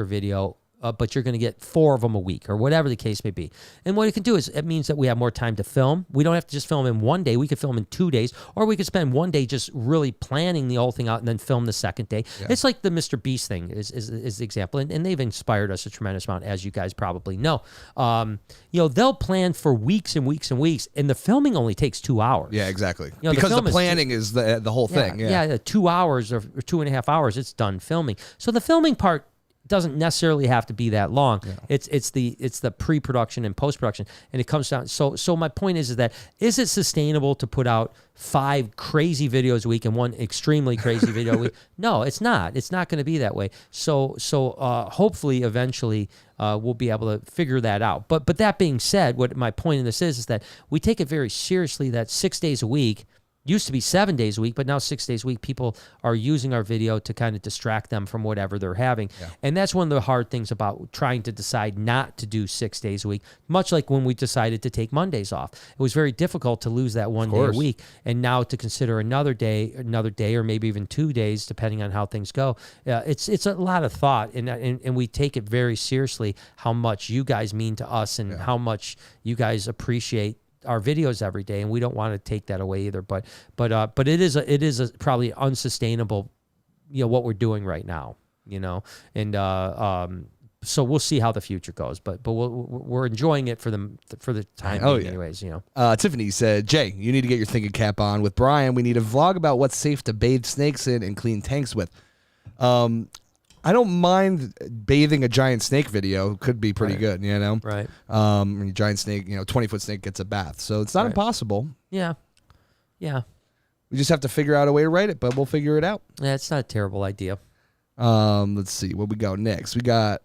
video. But you're going to get 4 of them a week or whatever the case may be. And what it can do is it means that we have more time to film. We don't have to just film in 1 day. We could film in 2 days, or we could spend 1 day just really planning the whole thing out and then film the second day. Yeah. It's like the Mr. Beast thing is the example. And they've inspired us a tremendous amount, as you guys probably know. They'll plan for weeks and weeks and weeks, and the filming only takes 2 hours. Yeah, exactly. Because the planning is the whole thing. Yeah, 2 hours or 2.5 hours, it's done filming. So the filming part doesn't necessarily have to be that long. Yeah. It's the pre-production and post-production, and it comes down. So my point is that is it sustainable to put out 5 crazy videos a week and 1 extremely crazy video a week? No, it's not. It's not going to be that way. So hopefully eventually we'll be able to figure that out. But that being said, what my point in this is that we take it very seriously that 6 days a week. Used to be 7 days a week, but now 6 days a week, people are using our video to kind of distract them from whatever they're having. Yeah. And that's one of the hard things about trying to decide not to do 6 days a week, much like when we decided to take Mondays off. It was very difficult to lose that 1 day a week, and now to consider another day, or maybe even 2 days, depending on how things go. It's a lot of thought, and we take it very seriously how much you guys mean to us and how much you guys appreciate our videos every day, and we don't want to take that away either. But it is probably unsustainable, what we're doing right now, and so we'll see how the future goes. But we're enjoying it for the time being, anyways. Tiffany said, Jay, you need to get your thinking cap on with Brian. We need a vlog about what's safe to bathe snakes in and clean tanks with. I don't mind bathing a giant snake video. Could be pretty good, Right. A giant snake, 20-foot snake gets a bath. So it's not impossible. Yeah. Yeah. We just have to figure out a way to write it, but we'll figure it out. Yeah, it's not a terrible idea. Let's see what we got next. We got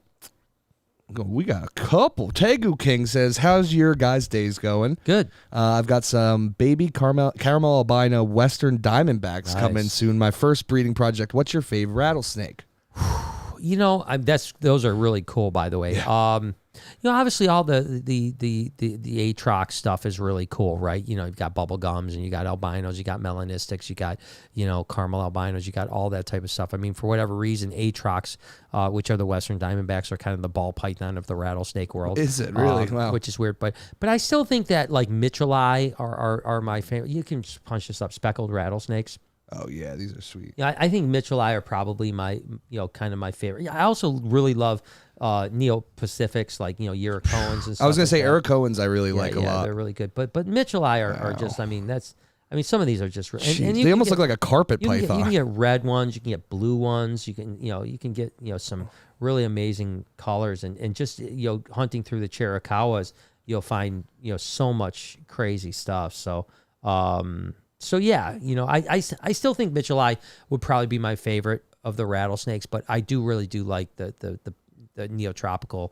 a couple. Tegu King says, how's your guys' days going? Good. I've got some baby caramel albino western diamondbacks coming soon. My first breeding project. What's your favorite rattlesnake? Those are really cool, by the way. Yeah. Obviously all the Atrox stuff is really cool, right? You've got bubble gums and you got albinos, you got melanistics, you got, caramel albinos, you got all that type of stuff. I mean, for whatever reason, Atrox, which are the western diamondbacks, are kind of the ball python of the rattlesnake world. Is it really? Wow. Which is weird, but I still think that like Mitchellii are my favorite. You can punch this up, speckled rattlesnakes. Oh yeah, these are sweet. Yeah, I think Mitchell-I are probably my, kind of my favorite. Yeah, I also really love Neo-Pacifics, like, Yurakoans and stuff. I was gonna like say that. Anacondas I really like a lot. They're really good. But Mitchell-I are just, some of these are just, and they almost look like a carpet python. You can get red ones, you can get blue ones, you can get, some really amazing colors, and just, hunting through the Chiricahuas, you'll find, so much crazy stuff. So, yeah, I still think Mitchell-I would probably be my favorite of the rattlesnakes, but I really do like the neotropical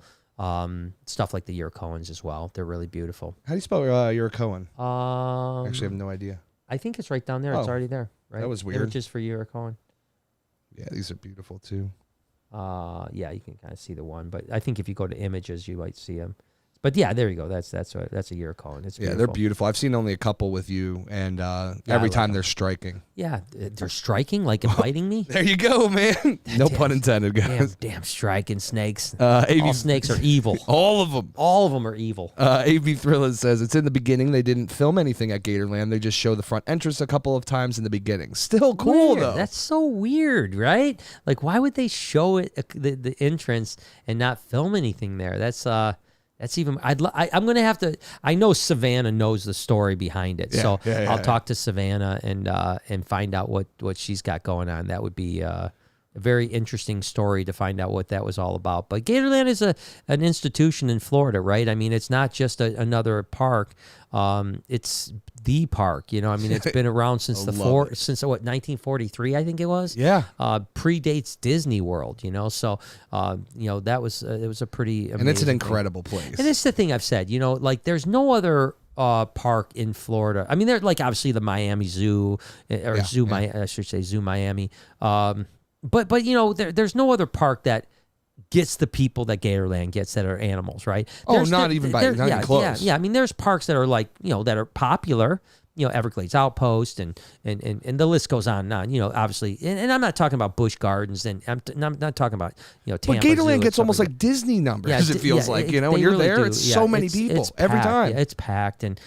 stuff like the Yurakoans as well. They're really beautiful. How do you spell Yurakoan? Actually, I have no idea. I think it's right down there. It's already there. Right? That was weird. Images for Yurakoan. Yeah, these are beautiful too. Yeah, you can kind of see the one, but I think if you go to images, you might see them. But yeah, there you go. That's a Yurakoan. It's beautiful. Yeah, they're beautiful. I've seen only a couple with you, and every time they're striking. Yeah, they're striking, like biting me. There you go, man. No pun intended, guys. Damn striking snakes. All snakes are evil. All of them. All of them are evil. AV Thriller says, it's in the beginning. They didn't film anything at Gatorland. They just show the front entrance a couple of times in the beginning. Still cool, though. That's so weird, right? Like, why would they show it the entrance and not film anything there? That's even. I'm gonna have to. I know Savannah knows the story behind it, so I'll talk to Savannah and find out what she's got going on. That would be a very interesting story to find out what that was all about. But Gatorland is an institution in Florida, right? I mean, it's not just another park. It's the park. It's been around since since 1943, I think it was. Yeah. Predates Disney World. So that was it was a pretty amazing and it's an incredible place. And it's the thing I've said. Like there's no other park in Florida. I mean, they're like obviously the Miami Zoo or I should say Zoo Miami. But there's no other park that gets the people that Gatorland gets that are animals, right? Not even close. Yeah. I mean, there's parks that are like, that are popular, Everglades Outpost and the list goes on and on, obviously. And I'm not talking about Busch Gardens and I'm not talking about, Tampa But Gatorland Zoo gets almost like Disney numbers, it feels like, when you're really there, it's so many people it's every packed. time. Yeah, it's packed. And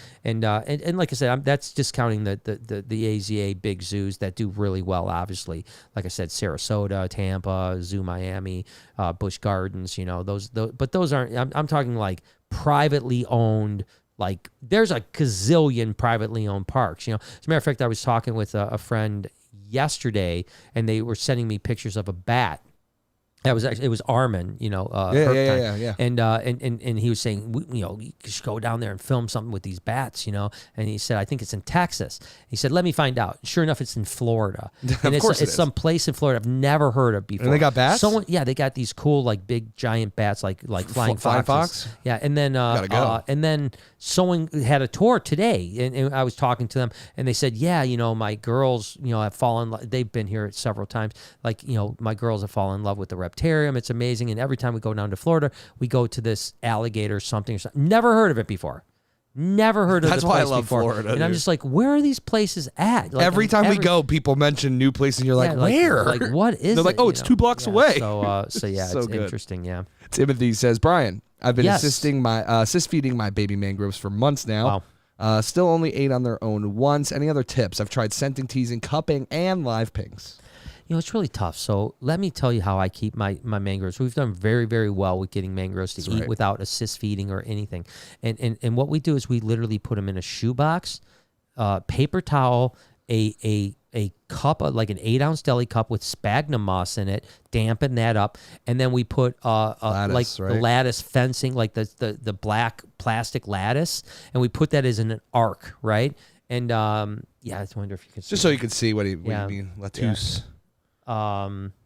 like I said, that's discounting the AZA big zoos that do really well, obviously. Like I said, Sarasota, Tampa, Zoo Miami, Busch Gardens, those but those aren't, I'm talking like privately owned. Like there's a gazillion privately owned parks, As a matter of fact, I was talking with a friend yesterday, and they were sending me pictures of a bat. It was Armin, Yeah. And he was saying, you should go down there and film something with these bats, And he said, I think it's in Texas. He said, let me find out. Sure enough, it's in Florida. And it's some place in Florida I've never heard of before. And they got bats? They got these cool, like big giant bats, like flying foxes. Fox? Yeah, and then and then someone had a tour today, and I was talking to them, and they said, my girls, have fallen. They've been here several times. Like, my girls have fallen in love with the Reptarium. It's amazing. And every time we go down to Florida, we go to this alligator something. Never heard of it before. Never heard of That's the why place I love before. Florida. And I'm just like, where are these places at? Like, every time we go, people mention new places, and you're like, where? Like, what is it? They're like, oh, it's 2 blocks away. So yeah, so it's good. Interesting, yeah. Timothy says, Brian, I've been assist feeding my baby mangroves for months now. Wow. Still only ate on their own once. Any other tips? I've tried scenting, teasing, cupping, and live pinks. It's really tough. So let me tell you how I keep my mangroves. We've done very, very well with getting mangroves to eat without assist feeding or anything. And what we do is we literally put them in a shoebox, paper towel, a cup, like an 8-ounce deli cup with sphagnum moss in it, dampen that up, and then we put lattice, the lattice fencing, like the black plastic lattice, and we put that as an arc, right? And I just wonder if you could see just so you could see what you mean, lattice. Yeah.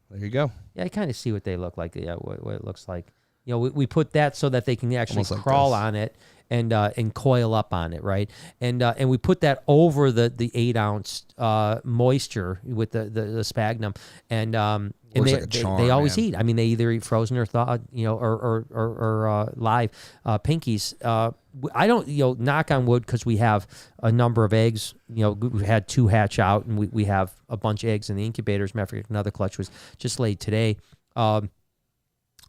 There you go. Yeah, I kind of see what they look like. Yeah, what it looks like. We put that so that they can actually like crawl on it and coil up on it, right? And we put that over the 8-ounce moisture with the sphagnum, and they always eat. I mean, they either eat frozen or thawed, or live pinkies. I don't, knock on wood, because we have a number of eggs. We had 2 hatch out, and we have a bunch of eggs in the incubators. Matter of fact, another clutch was just laid today.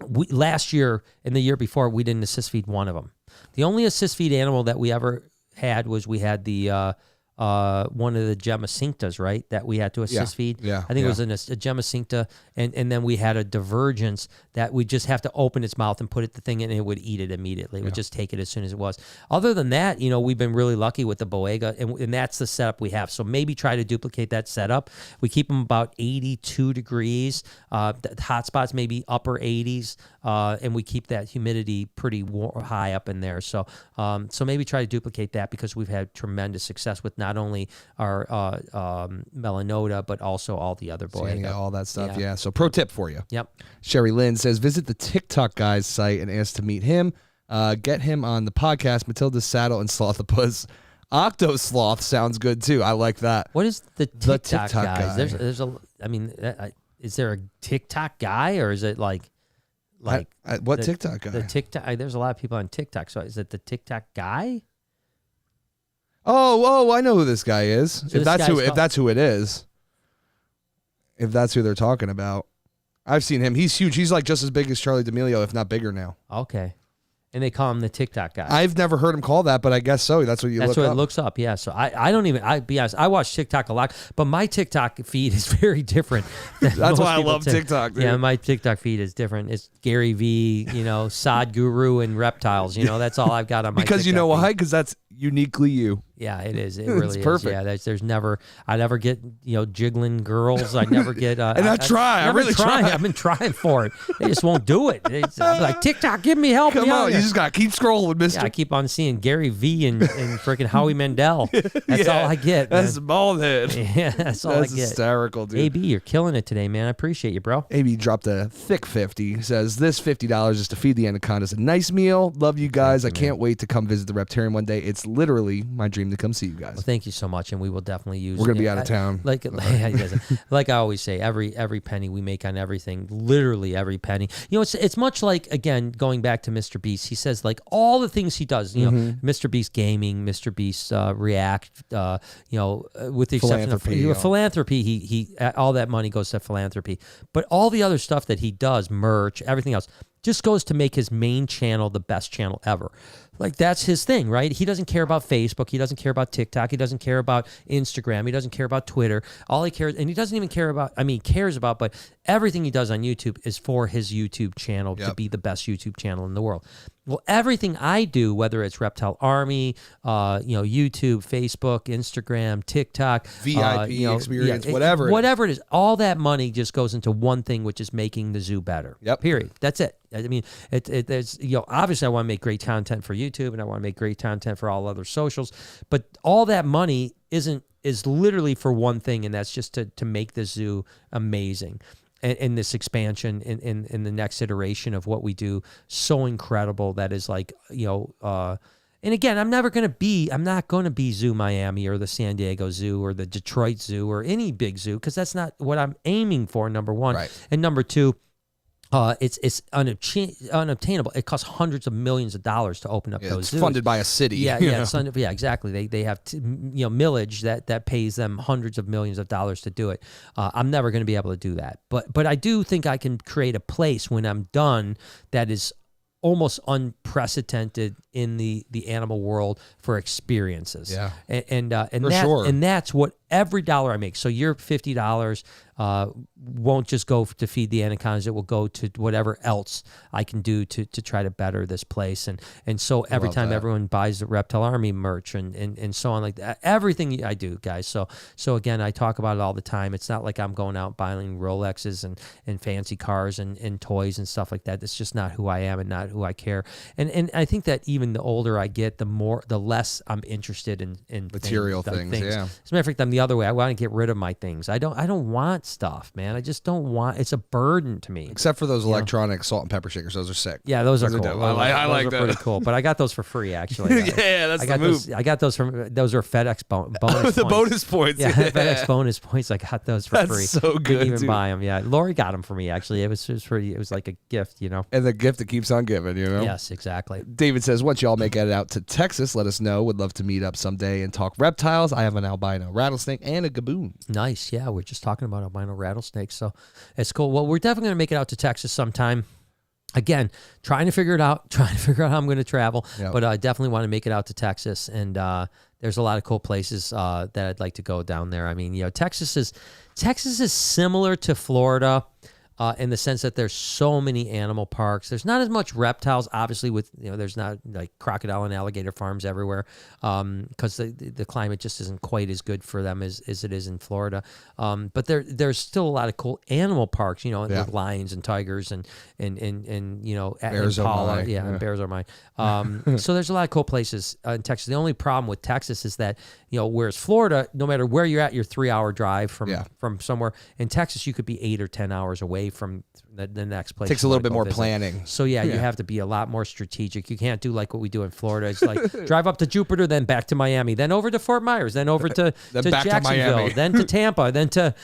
Last year and the year before, we didn't assist feed one of them. The only assist feed animal that we ever had was we had the one of the Gemma-cinctas, right? That we had to assist feed. Yeah. I think it was a Gemma-cincta, and then we had a divergence that we just have to open its mouth and put the thing in, and it would eat it immediately. It would just take it as soon as it was. Other than that, we've been really lucky with the Boega, and that's the setup we have. So maybe try to duplicate that setup. We keep them about 82 degrees. The hot spots maybe upper 80s, and we keep that humidity pretty high up in there. So maybe try to duplicate that, because we've had tremendous success with not only our Melanota, but also all the other Boega. All that stuff, yeah. So pro tip for you. Yep. Sherry Lynn says, visit the TikTok guy's site and ask to meet him. Get him on the podcast, Matilda's Saddle and Slothopus. Octo Sloth sounds good, too. I like that. What is the TikTok guy? There's is there a TikTok guy, or is it like what TikTok guy? The TikTok. There's a lot of people on TikTok. So is it the TikTok guy? Oh, I know who this guy is. So if that's who it is. If that's who they're talking about. I've seen him. He's huge. He's like just as big as Charlie D'Amelio, if not bigger now. Okay. And they call him the TikTok guy. I've never heard him call that, but I guess so. That's what you look up. That's what it looks up, yeah. So I'll be honest, I watch TikTok a lot, but my TikTok feed is very different. That's why I love TikTok, dude. Yeah, my TikTok feed is different. It's Gary V, Sadhguru and reptiles. That's all I've got on my because TikTok you know why? feed. Because that's uniquely you. Yeah, it is. It really is. Perfect. Yeah, there's never. I never get jiggling girls. I never get. And I try. I really try. I've been trying for it. They just won't do it. I'm like, TikTok, give me help. Come on, you just gotta keep scrolling, Mister. Yeah, I keep on seeing Gary V and freaking Howie Mandel. That's all I get. Man. That's bald head. Yeah, that's all I get. That's hysterical, dude. AB, you're killing it today, man. I appreciate you, bro. AB dropped a thick 50. Says this $50 is to feed the anacondas a nice meal. Love you guys. I can't wait to come visit the Reptarium one day. It's literally my dream to come see you guys. Well, thank you so much, and we will definitely use. We're gonna be out of town. Like I always say, every penny we make on everything, literally every penny. It's much like, again, going back to Mr. Beast. He says like all the things he does. Mr. Beast Gaming, Mr. Beast React. With the exception of philanthropy, he all that money goes to philanthropy. But all the other stuff that he does, merch, everything else, just goes to make his main channel the best channel ever. Like, that's his thing, right? He doesn't care about Facebook. He doesn't care about TikTok. He doesn't care about Instagram. He doesn't care about Twitter. All he cares, and he doesn't even care about, he cares about, but everything he does on YouTube is for his YouTube channel to be the best YouTube channel in the world. Well, everything I do, whether it's Reptile Army, YouTube, Facebook, Instagram, TikTok, VIP experience, whatever it is, all that money just goes into one thing, which is making the zoo better. Yep. Period. That's it. I mean, there's obviously I want to make great content for YouTube, and I want to make great content for all other socials, but all that money is literally for one thing, and that's just to make the zoo amazing. And this expansion in the next iteration of what we do, so incredible that is like, and again, I'm not going to be Zoo Miami or the San Diego Zoo or the Detroit Zoo or any big zoo, because that's not what I'm aiming for, number one. Right. And number two, it's unobtainable. It costs hundreds of millions of dollars to open up those zoos. It's funded by a city. Yeah, exactly. They have millage that pays them hundreds of millions of dollars to do it. I'm never going to be able to do that, but I do think I can create a place when I'm done that is almost unprecedented in the animal world for experiences. Yeah, and that's what every dollar I make. So your $50 won't just go to feed the anacondas. It will go to whatever else I can do to try to better this place. And so every time everyone buys the Reptile Army merch and so on, like that, everything I do, guys. So again, I talk about it all the time. It's not like I'm going out buying Rolexes and fancy cars and toys and stuff like that. It's just not who I am and not who I care. And I think that even the older I get, the less I'm interested in material things. Yeah. As a matter of fact, I'm the other way. I want to get rid of my things. I don't want stuff, man. I just don't want. It's a burden to me. Except for those electronic salt and pepper shakers. Those are sick. Yeah, those are cool. I like those. Pretty cool. But I got those for free, actually. Yeah, that's the move. I got those those are FedEx bonus points. The bonus points. Yeah, FedEx bonus points. I got those for free. That's so good. Didn't even buy them. Yeah, Lori got them for me. Actually, it was pretty. It was like a gift, And the gift that keeps on giving, Yes, exactly. David says, once y'all make it out to Texas, let us know. Would love to meet up someday and talk reptiles. I have an albino rattlesnake and a gaboon. Nice. Yeah, we're just talking about albino rattlesnakes, so it's cool. Well, we're definitely going to make it out to Texas sometime. again, trying to figure it out, how I'm going to travel, Yep. but I definitely want to make it out to Texas. And there's a lot of cool places that I'd like to go down there. I mean, Texas is similar to Florida. In the sense that there's so many animal parks. There's not as much reptiles, obviously, there's not like crocodile and alligator farms everywhere because the climate just isn't quite as good for them as it is in Florida. But there's still a lot of cool animal parks, with lions and tigers and bears Impala. are mine. And bears are mine. So there's a lot of cool places in Texas. The only problem with Texas is that, whereas Florida, no matter where you're at, you're 3-hour drive from somewhere. In Texas, you could be 8 or 10 hours away from the next place. Takes a little bit more planning. So you have to be a lot more strategic. You can't do like what we do in Florida. It's like drive up to Jupiter, then back to Miami, then over to Fort Myers, then over to Jacksonville, then to Tampa, then to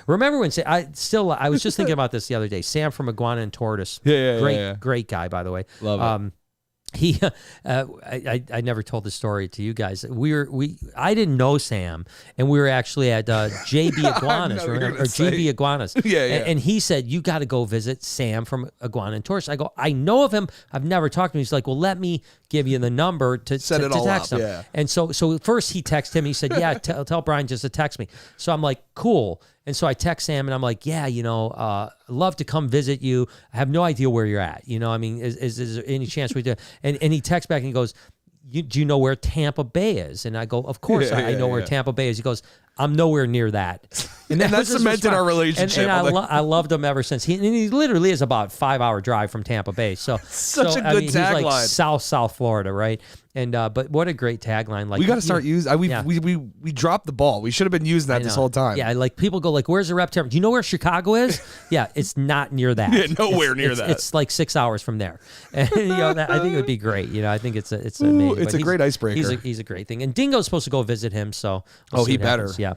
remember when I was just thinking about this the other day. Sam from Iguana and Tortoise. Great guy, by the way. Love it. He, I never told the story to you guys. I didn't know Sam, and we were actually at JB Iguanas or GB Iguanas. And he said, "You got to go visit Sam from Iguana and Tortoise." I go, "I know of him. I've never talked to him." He's like, "Well, let me give you the number to text him." Yeah. And so first he texted him. He said, "Yeah, tell Brian just to text me." So I'm like, "Cool." And so I text Sam and I'm like, "Yeah, love to come visit you. I have no idea where you're at. I mean, is there any chance we do?" And he texts back and he goes, "Do you know where Tampa Bay is?" And I go, "Of course, I know where Tampa Bay is." He goes, "I'm nowhere near that." And that cemented our relationship. And I loved him ever since. He literally is about a 5-hour drive from Tampa Bay. So such a good tagline. He's like South Florida, right? And but what a great tagline! Like we got to start using. We dropped the ball. We should have been using that this whole time. Yeah, like people go like, "Where's the reptile? Do you know where Chicago is?" Yeah, it's not near that. Nowhere near that. It's like 6 hours from there. And I think it would be great. I think it's amazing. It's a great icebreaker. He's a great thing. And Dingo's supposed to go visit him. So he better. Happens. Yeah.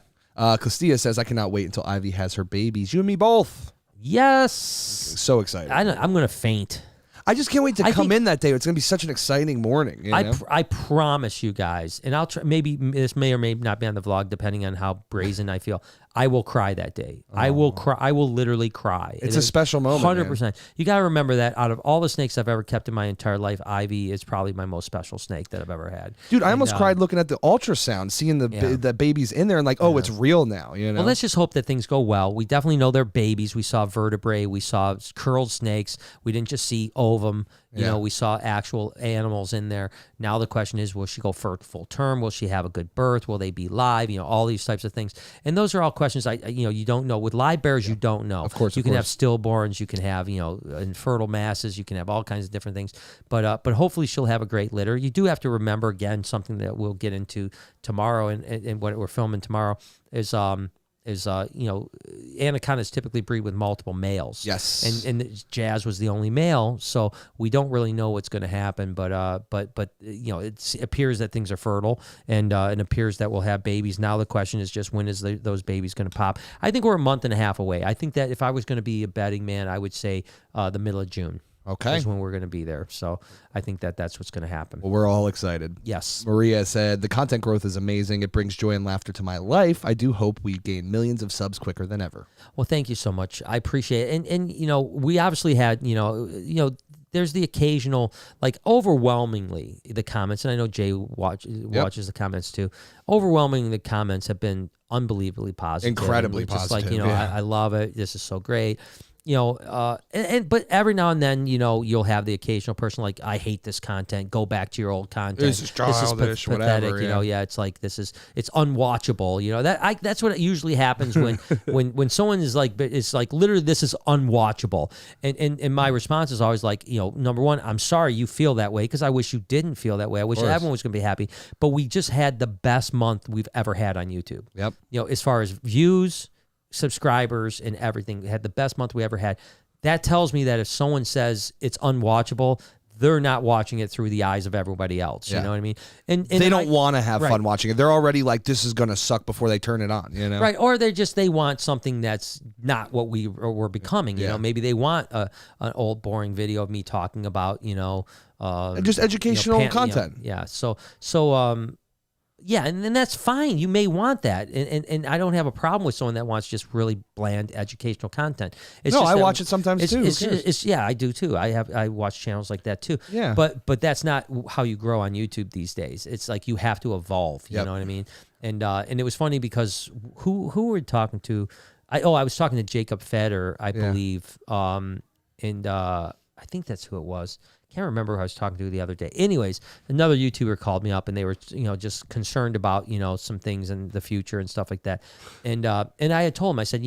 Castilla says, "I cannot wait until Ivy has her babies. You and me both." Yes. So excited. I'm gonna faint. I just can't wait to come in that day. It's going to be such an exciting morning. I promise you guys, and I'll try, maybe this may or may not be on the vlog, depending on how brazen I feel. I will cry that day. I will cry. I will literally cry. It's a special moment. 100%. You got to remember that out of all the snakes I've ever kept in my entire life, Ivy is probably my most special snake that I've ever had. Dude, I almost cried looking at the ultrasound, seeing the babies in there, and like, it's real now. Well, let's just hope that things go well. We definitely know they're babies. We saw vertebrae. We saw curled snakes. We didn't just see ovum. We saw actual animals in there. Now the question is, will she go for full term? Will she have a good birth? Will they be live? All these types of things. And those are all questions you don't know. With live bears, you don't know. Of course, you can have stillborns. You can have infertile masses. You can have all kinds of different things. But hopefully she'll have a great litter. You do have to remember again something that we'll get into tomorrow and what we're filming tomorrow is anacondas typically breed with multiple males. Yes. And Jazz was the only male, so we don't really know what's going to happen. But it appears that things are fertile, and it appears that we'll have babies. Now the question is just when is those babies going to pop? I think we're a month and a half away. I think that if I was going to be a betting man, I would say the middle of June. Okay. Is when we're going to be there. So I think that's what's going to happen. Well, we're all excited. Yes. Maria said, "The content growth is amazing. It brings joy and laughter to my life. I do hope we gain millions of subs quicker than ever." Well, thank you so much. I appreciate it. And we obviously had, there's the occasional, like overwhelmingly the comments, and I know Jay watches the comments too. Overwhelmingly the comments have been unbelievably positive. Incredibly positive. Just like, I love it. This is so great. But every now and then, you'll have the occasional person like, "I hate this content. Go back to your old content. This is childish, pathetic." whatever. It's like it's unwatchable. That's what usually happens when someone is like, it's like literally this is unwatchable. And my response is always like, number one, I'm sorry you feel that way because I wish you didn't feel that way. I wish everyone was going to be happy. But we just had the best month we've ever had on YouTube. Yep. As far as views, subscribers, and everything. We had the best month we ever had. That tells me that if someone says it's unwatchable, they're not watching it through the eyes of everybody else. You know what I mean? And they don't want to have fun watching it. They're already like, this is going to suck before they turn it on, Right. Or they want something that's not what we're becoming. Maybe they want an old boring video of me talking about, just educational content. So Yeah, and that's fine. You may want that, and I don't have a problem with someone that wants just really bland educational content. It's just I watch it sometimes too. Yeah, I do too. I watch channels like that too. Yeah, but that's not how you grow on YouTube these days. It's like you have to evolve. You know what I mean? And it was funny because who were we talking to? I was talking to Jacob Feder, I believe, and I think that's who it was. Can't remember who I was talking to the other day. Anyways, another YouTuber called me up and they were, just concerned about, some things in the future and stuff like that. And I had told him, I said,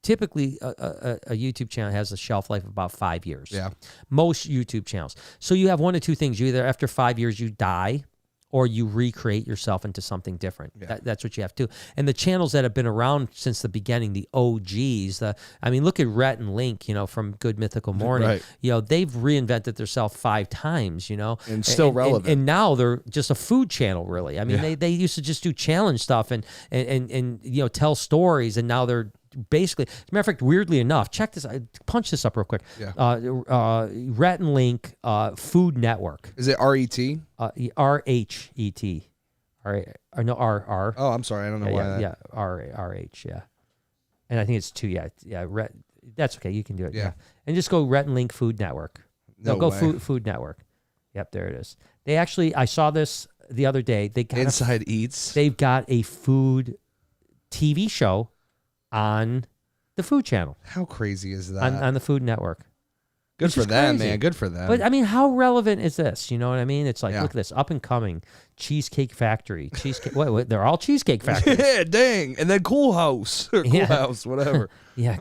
typically a YouTube channel has a shelf life of about 5 years. Yeah. Most YouTube channels. So you have one of two things. You either after 5 years you die, or you recreate yourself into something different. Yeah. That's what you have to do. And the channels that have been around since the beginning, the OGs, look at Rhett and Link, from Good Mythical Morning. Right. They've reinvented themselves 5 times, And still relevant. And now they're just a food channel, really. They used to just do challenge stuff and tell stories, and now they're basically, as a matter of fact, weirdly enough, check this. Punch this up real quick. Yeah. Rhett and Link Food Network. Is it RET? RHET. R. Oh, I'm sorry. I don't know why. Yeah, RH. Yeah, and I think it's 2. Yeah. Rhett. That's okay. You can do it. Yeah. And just go Rhett and Link Food Network. Go Food Network. Yep, there it is. They actually, I saw this the other day. They got Inside Eats. They've got a food TV show on the Food Channel. How crazy is that? On the Food Network. Good for them, man. Good for them. But how relevant is this? You know what I mean? It's like, look at this, up and coming Cheesecake Factory. Wait, they're all Cheesecake Factory. Yeah, dang. And then Cool House. Or Cool House, whatever. Yeah,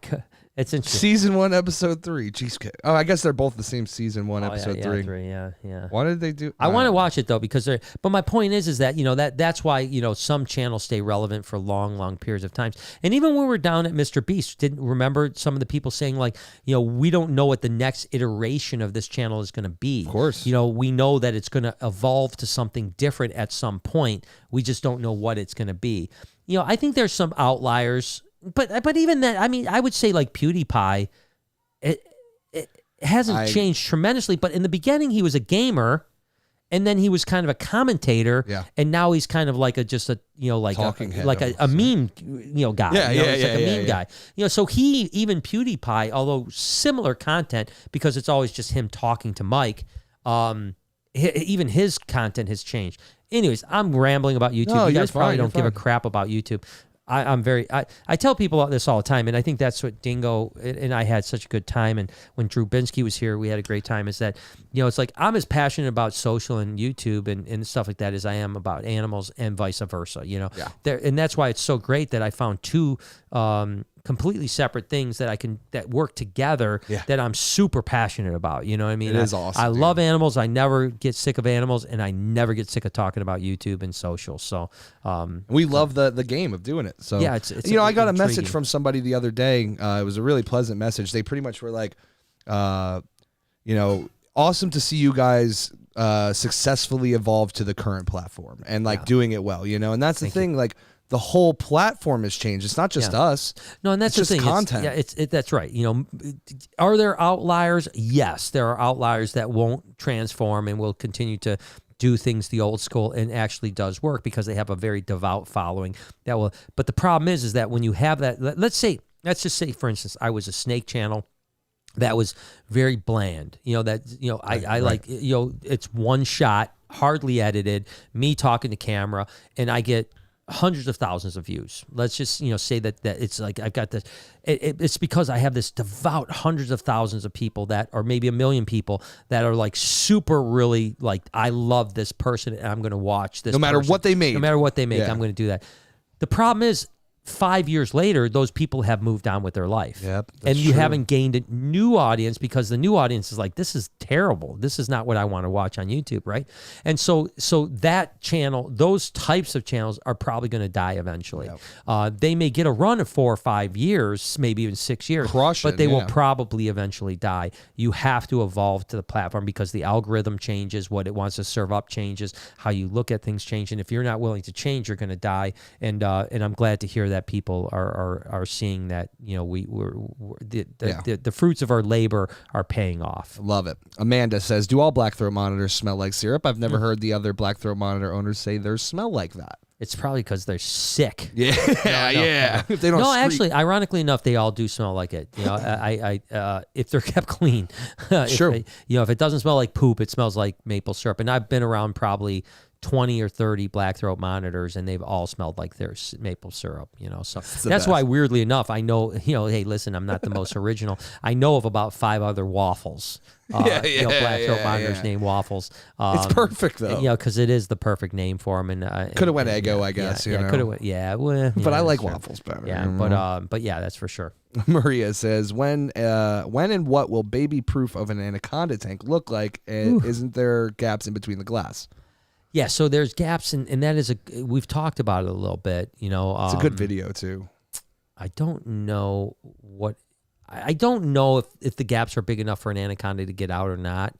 it's interesting. Season 1, episode 3, Cheesecake. Oh, I guess they're both the same season 1, episode 3. Yeah. Why did they do? I want to watch it though because they're. But my point is that that's why some channels stay relevant for long periods of time. And even when we're down at Mr. Beast, didn't remember some of the people saying like we don't know what the next iteration of this channel is going to be. Of course, we know that it's going to evolve to something different at some point. We just don't know what it's going to be. I think there's some outliers. But even that, I would say like PewDiePie, it hasn't changed tremendously. But in the beginning, he was a gamer, and then he was kind of a commentator, and now he's kind of like a meme, guy. He's like a meme guy. So even PewDiePie, although similar content because it's always just him talking to Mike, even his content has changed. Anyways, I'm rambling about YouTube. No, you guys probably don't give a crap about YouTube. I tell people this all the time, and I think that's what Dingo and I had such a good time. And when Drew Binsky was here, we had a great time. Is that it's like I'm as passionate about social and YouTube and stuff like that as I am about animals, and vice versa. And that's why it's so great that I found 2 completely separate things that work together that I'm super passionate about. You know what I mean? It is awesome. I love animals. I never get sick of animals, and I never get sick of talking about YouTube and social. So we love the game of doing it. So yeah, it's I got a message from somebody the other day. It was a really pleasant message. They pretty much were like, awesome to see you guys successfully evolve to the current platform and doing it well. And that's the thing. Like, the whole platform has changed. It's not just us. No, and that's just the thing. Content. That's right. Are there outliers? Yes, there are outliers that won't transform and will continue to do things the old school and actually does work because they have a very devout following that will. But the problem is that when you have that, let's just say, for instance, I was a snake channel that was very bland. I like, it's one shot, hardly edited, me talking to camera, and I get hundreds of thousands of views. Let's just say that it's like I've got this. It's because I have this devout hundreds of thousands of people or maybe 1 million people that are like super really like I love this person and I'm going to watch this. No matter what they make. I'm going to do that. The problem is 5 years later, those people have moved on with their life. Yep, and you haven't gained a new audience because the new audience is like, this is terrible. This is not what I want to watch on YouTube, right? And so that channel, those types of channels are probably going to die eventually. Yep. They may get a run of 4 or 5 years, maybe even 6 years, but they will probably eventually die. You have to evolve to the platform because the algorithm changes, what it wants to serve up changes, how you look at things change. And if you're not willing to change, you're going to die. And I'm glad to hear that people are seeing that, you know, the fruits of our labor are paying off. Love it. Amanda says, do all black throat monitors smell like syrup? I've never heard the other black throat monitor owners say theirs smell like that. It's probably because they're sick. Yeah, yeah. They don't. No, actually, ironically enough, they all do smell like it. You know, I if they're kept clean, sure. If it doesn't smell like poop, it smells like maple syrup. And I've been around probably 20 or 30 black throat monitors, and they've all smelled like there's maple syrup, you know. So that's why, weirdly enough, I know, you know, hey, listen, I'm not the most original. I know of about 5 other waffles. Black throat monitors named Waffles. It's perfect though. You know, because it is the perfect name for them. And could have went Eggo, I guess. Yeah, could have went. Yeah, well, but I like Waffles better. Yeah, but yeah, that's for sure. Maria says, when and what will baby proof of an Anaconda tank look like? And isn't there gaps in between the glass? Yeah, so there's gaps, and that is we've talked about it a little bit. You know, it's a good video too. I don't know if the gaps are big enough for an Anaconda to get out or not,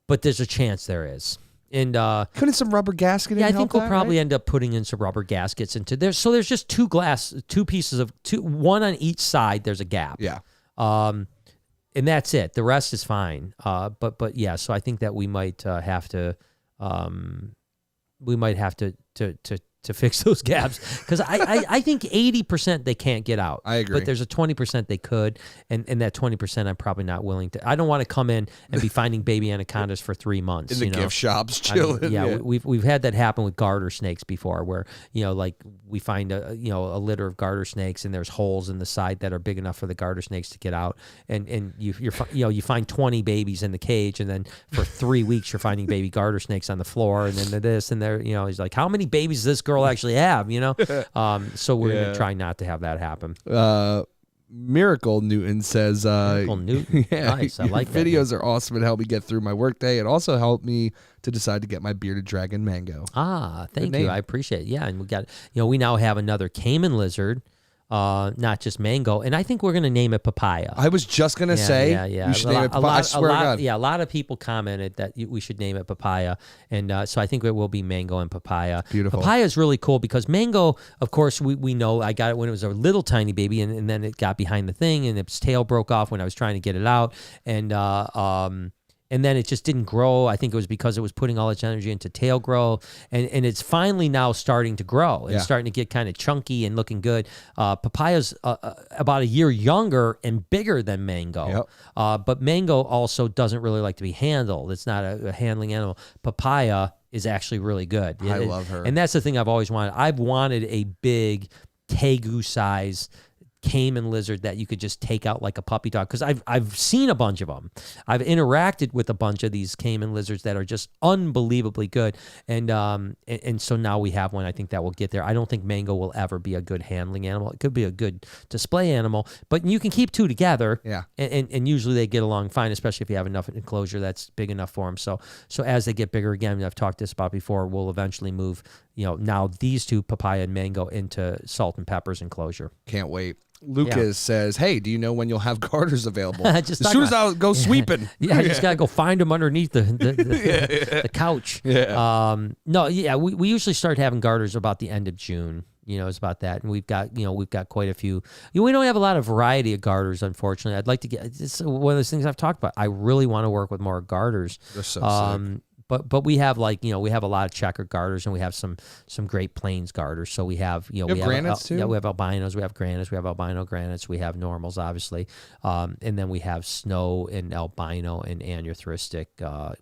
but there's a chance there is. And couldn't some rubber gasket? Yeah, I think we'll probably end up putting in some rubber gaskets into there. So there's just two pieces of one on each side. There's a gap. Yeah. And that's it. The rest is fine. But yeah. So I think that we might have to. We might have to fix those gaps, because I think 80% they can't get out. I agree. But there's a 20% they could, and that 20% I'm probably not willing to. I don't want to come in and be finding baby anacondas for 3 months. In the gift shops, chilling. I mean, we've had that happen with garter snakes before, where, you know, like we find a litter of garter snakes, and there's holes in the side that are big enough for the garter snakes to get out, and you find 20 babies in the cage, and then for 3 weeks you're finding baby garter snakes on the floor, and then this and there. You know, he's like, how many babies does this girl actually have? You know, so we're gonna try not to have that happen. Miracle Newton says, Miracle Newton. Nice. I like that. Videos are awesome and help me get through my workday. It also helped me to decide to get my bearded dragon mango. Thank you. I appreciate it. Yeah, and we now have another Cayman lizard. Not just mango, and I think we're going to name it papaya. I was just going to say, you should name it papaya. I swear to God. Yeah, a lot of people commented that we should name it papaya, and so I think it will be mango and papaya. Beautiful. Papaya is really cool because mango, of course, we know I got it when it was a little tiny baby, and then it got behind the thing, and its tail broke off when I was trying to get it out, and then it just didn't grow. I think it was because it was putting all its energy into tail grow, and it's finally now starting to grow. It's starting to get kind of chunky and looking good. Papaya's about a year younger and bigger than mango, but mango also doesn't really like to be handled. It's not a handling animal. Papaya is actually really good. I love her. And that's the thing I've always wanted. I've wanted a big tegu size Cayman lizard that you could just take out like a puppy dog, because I've seen a bunch of them. I've interacted with a bunch of these Cayman lizards that are just unbelievably good, and so now we have one. I think that will get there. I don't think mango will ever be a good handling animal. It could be a good display animal, but you can keep two together. Yeah, and usually they get along fine, especially if you have enough enclosure that's big enough for them. So as they get bigger, again, I've talked this about before, we'll eventually move, now these two, papaya and mango, into salt and peppers enclosure. Can't wait. Lucas says, hey, do you know when you'll have garters available? As soon as I'll go sweeping. I just got to go find them underneath the couch. We usually start having garters about the end of June. It's about that. And we've got quite a few. We don't have a lot of variety of garters, unfortunately. I'd like to get, it's one of those things I've talked about. I really want to work with more garters. They're so sick. But we have we have a lot of checker garters, and we have some Great Plains garters. So we have we have granites too. Yeah, we have albinos, we have granites, we have albino granites, we have normals, obviously, and then we have snow and albino and anuthristic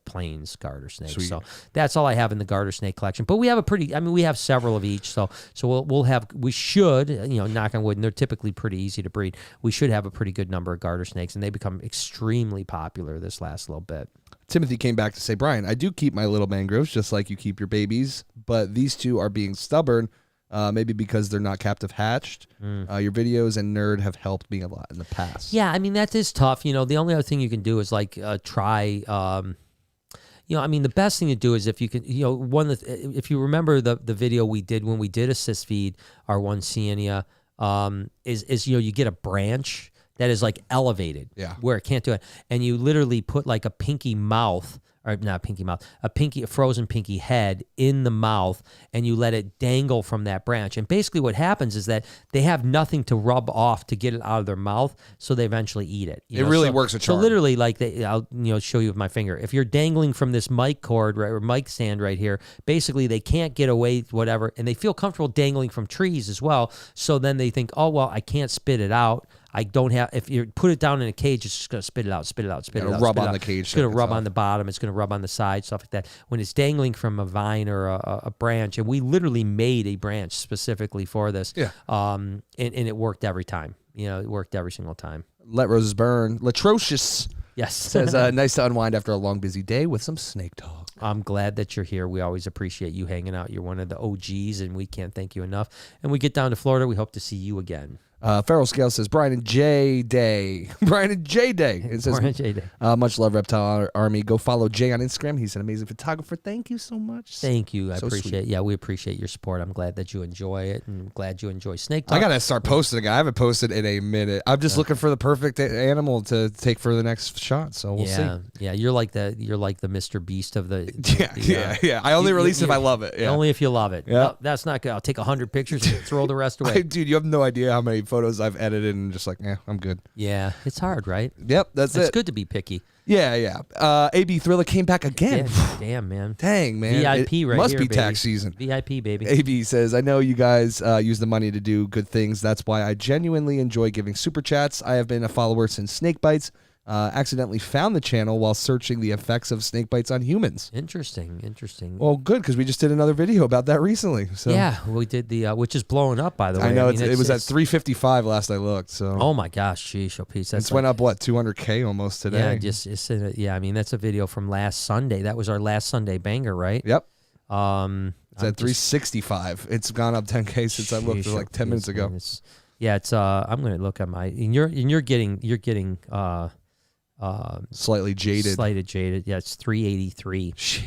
plains garter snakes. Sweet. So that's all I have in the garter snake collection. But we have we have several of each. So we should knock on wood, and they're typically pretty easy to breed. We should have a pretty good number of garter snakes, and they become extremely popular this last little bit. Timothy came back to say, Brian, I do keep my little mangroves just like you keep your babies, but these two are being stubborn, maybe because they're not captive hatched. Your videos and Nerd have helped me a lot in the past. Yeah, that is tough. The only other thing you can do is try. The best thing to do is if you can, if you remember the video we did when we did assist feed our one Sienia, is you get a branch that is elevated, where it can't do it, and you literally put a pinky mouth or not pinky mouth, a frozen pinky head in the mouth, and you let it dangle from that branch. And basically what happens is that they have nothing to rub off to get it out of their mouth, so they eventually eat it. It really works a charm. So literally, like I'll show you with my finger. If you're dangling from this mic cord or mic stand right here, basically they can't get away, whatever, and they feel comfortable dangling from trees as well. So then they think, oh well, I can't spit it out. I don't have. If you put it down in a cage, it's just gonna spit it out, spit it out, spit it out. Rub on the cage. It's gonna rub on the bottom. It's gonna rub on the side, stuff like that. When it's dangling from a vine or a branch, and we literally made a branch specifically for this. Yeah. And it worked every time. It worked every single time. Let roses burn. Latrocious. Yes. Says nice to unwind after a long busy day with some snake talk. I'm glad that you're here. We always appreciate you hanging out. You're one of the OGs, and we can't thank you enough. And we get down to Florida, we hope to see you again. Feral Scale says, Brian and J Day. Brian and J Day. It says, Brian and J Day. Much love, Reptile Army. Go follow Jay on Instagram. He's an amazing photographer. Thank you so much. Thank you. I So appreciate sweet. it. Yeah, we appreciate your support. I'm glad that you enjoy it, and glad you enjoy Snake Talk. I got to start posting again. I haven't posted in a minute. I'm just looking for the perfect animal to take for the next shot, so we'll see. Yeah, you're like the Mr. Beast of the Yeah. I only release if I love it. Yeah. Only if you love it. Yeah. No, that's not good. I'll take 100 pictures and throw the rest away. Dude, you have no idea how many photos I've edited and just like, I'm good. Yeah, it's hard, right? Yep, that's it. It's good to be picky. Yeah. AB Thriller came back again. Damn, man. Dang, man. VIP It right must here, be baby. tax season. VIP, baby. AB says, I know you guys use the money to do good things. That's why I genuinely enjoy giving super chats. I have been a follower since snake bites. Accidentally found the channel while searching the effects of snake bites on humans. Interesting. Well, good, because we just did another video about that recently. So Yeah, we did the which is blowing up, by the way. I know mean, it was at 355 last I looked. So Oh my gosh, sheesh, oh Pete, it's went up 200K almost today. I mean that's a video from last Sunday. That was our last Sunday banger, right? Yep. It's at 365. It's gone up 10K since I looked like 10 minutes ago. I'm gonna look at my and you're getting Slightly jaded. Slightly jaded. Yeah, it's 383. Sheesh.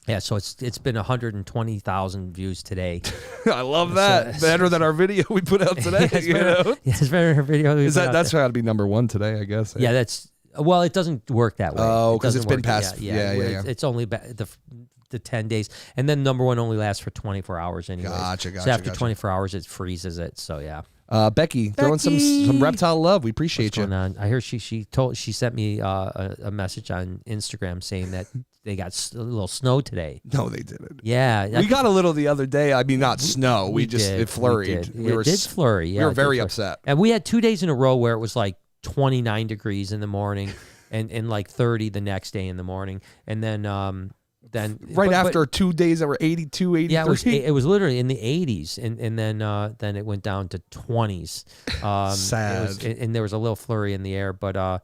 Yeah, so it's been 120,000 views today. I love that. Better than our video we put out today. It's better than our video. That's got to be number one today, I guess. Yeah, well, it doesn't work that way. Oh, because it's been past. Yeah. It's only the 10 days, and then number one only lasts for 24 hours anyway. Gotcha. So after 24 hours, it freezes it. So yeah. Becky, throwing some reptile love. We appreciate What's you. going on? I heard she sent me a message on Instagram saying that they got a little snow today. No, they didn't. Yeah, we got a little the other day. I mean, not snow. It flurried. It did flurry. Yeah, we were very upset. And we had 2 days in a row where it was like 29 degrees in the morning, and like 30 the next day in the morning, and then after 2 days that were 82, 83. Yeah, it was literally in the 80s, and then it went down to 20s. Sad. And there was a little flurry in the air, but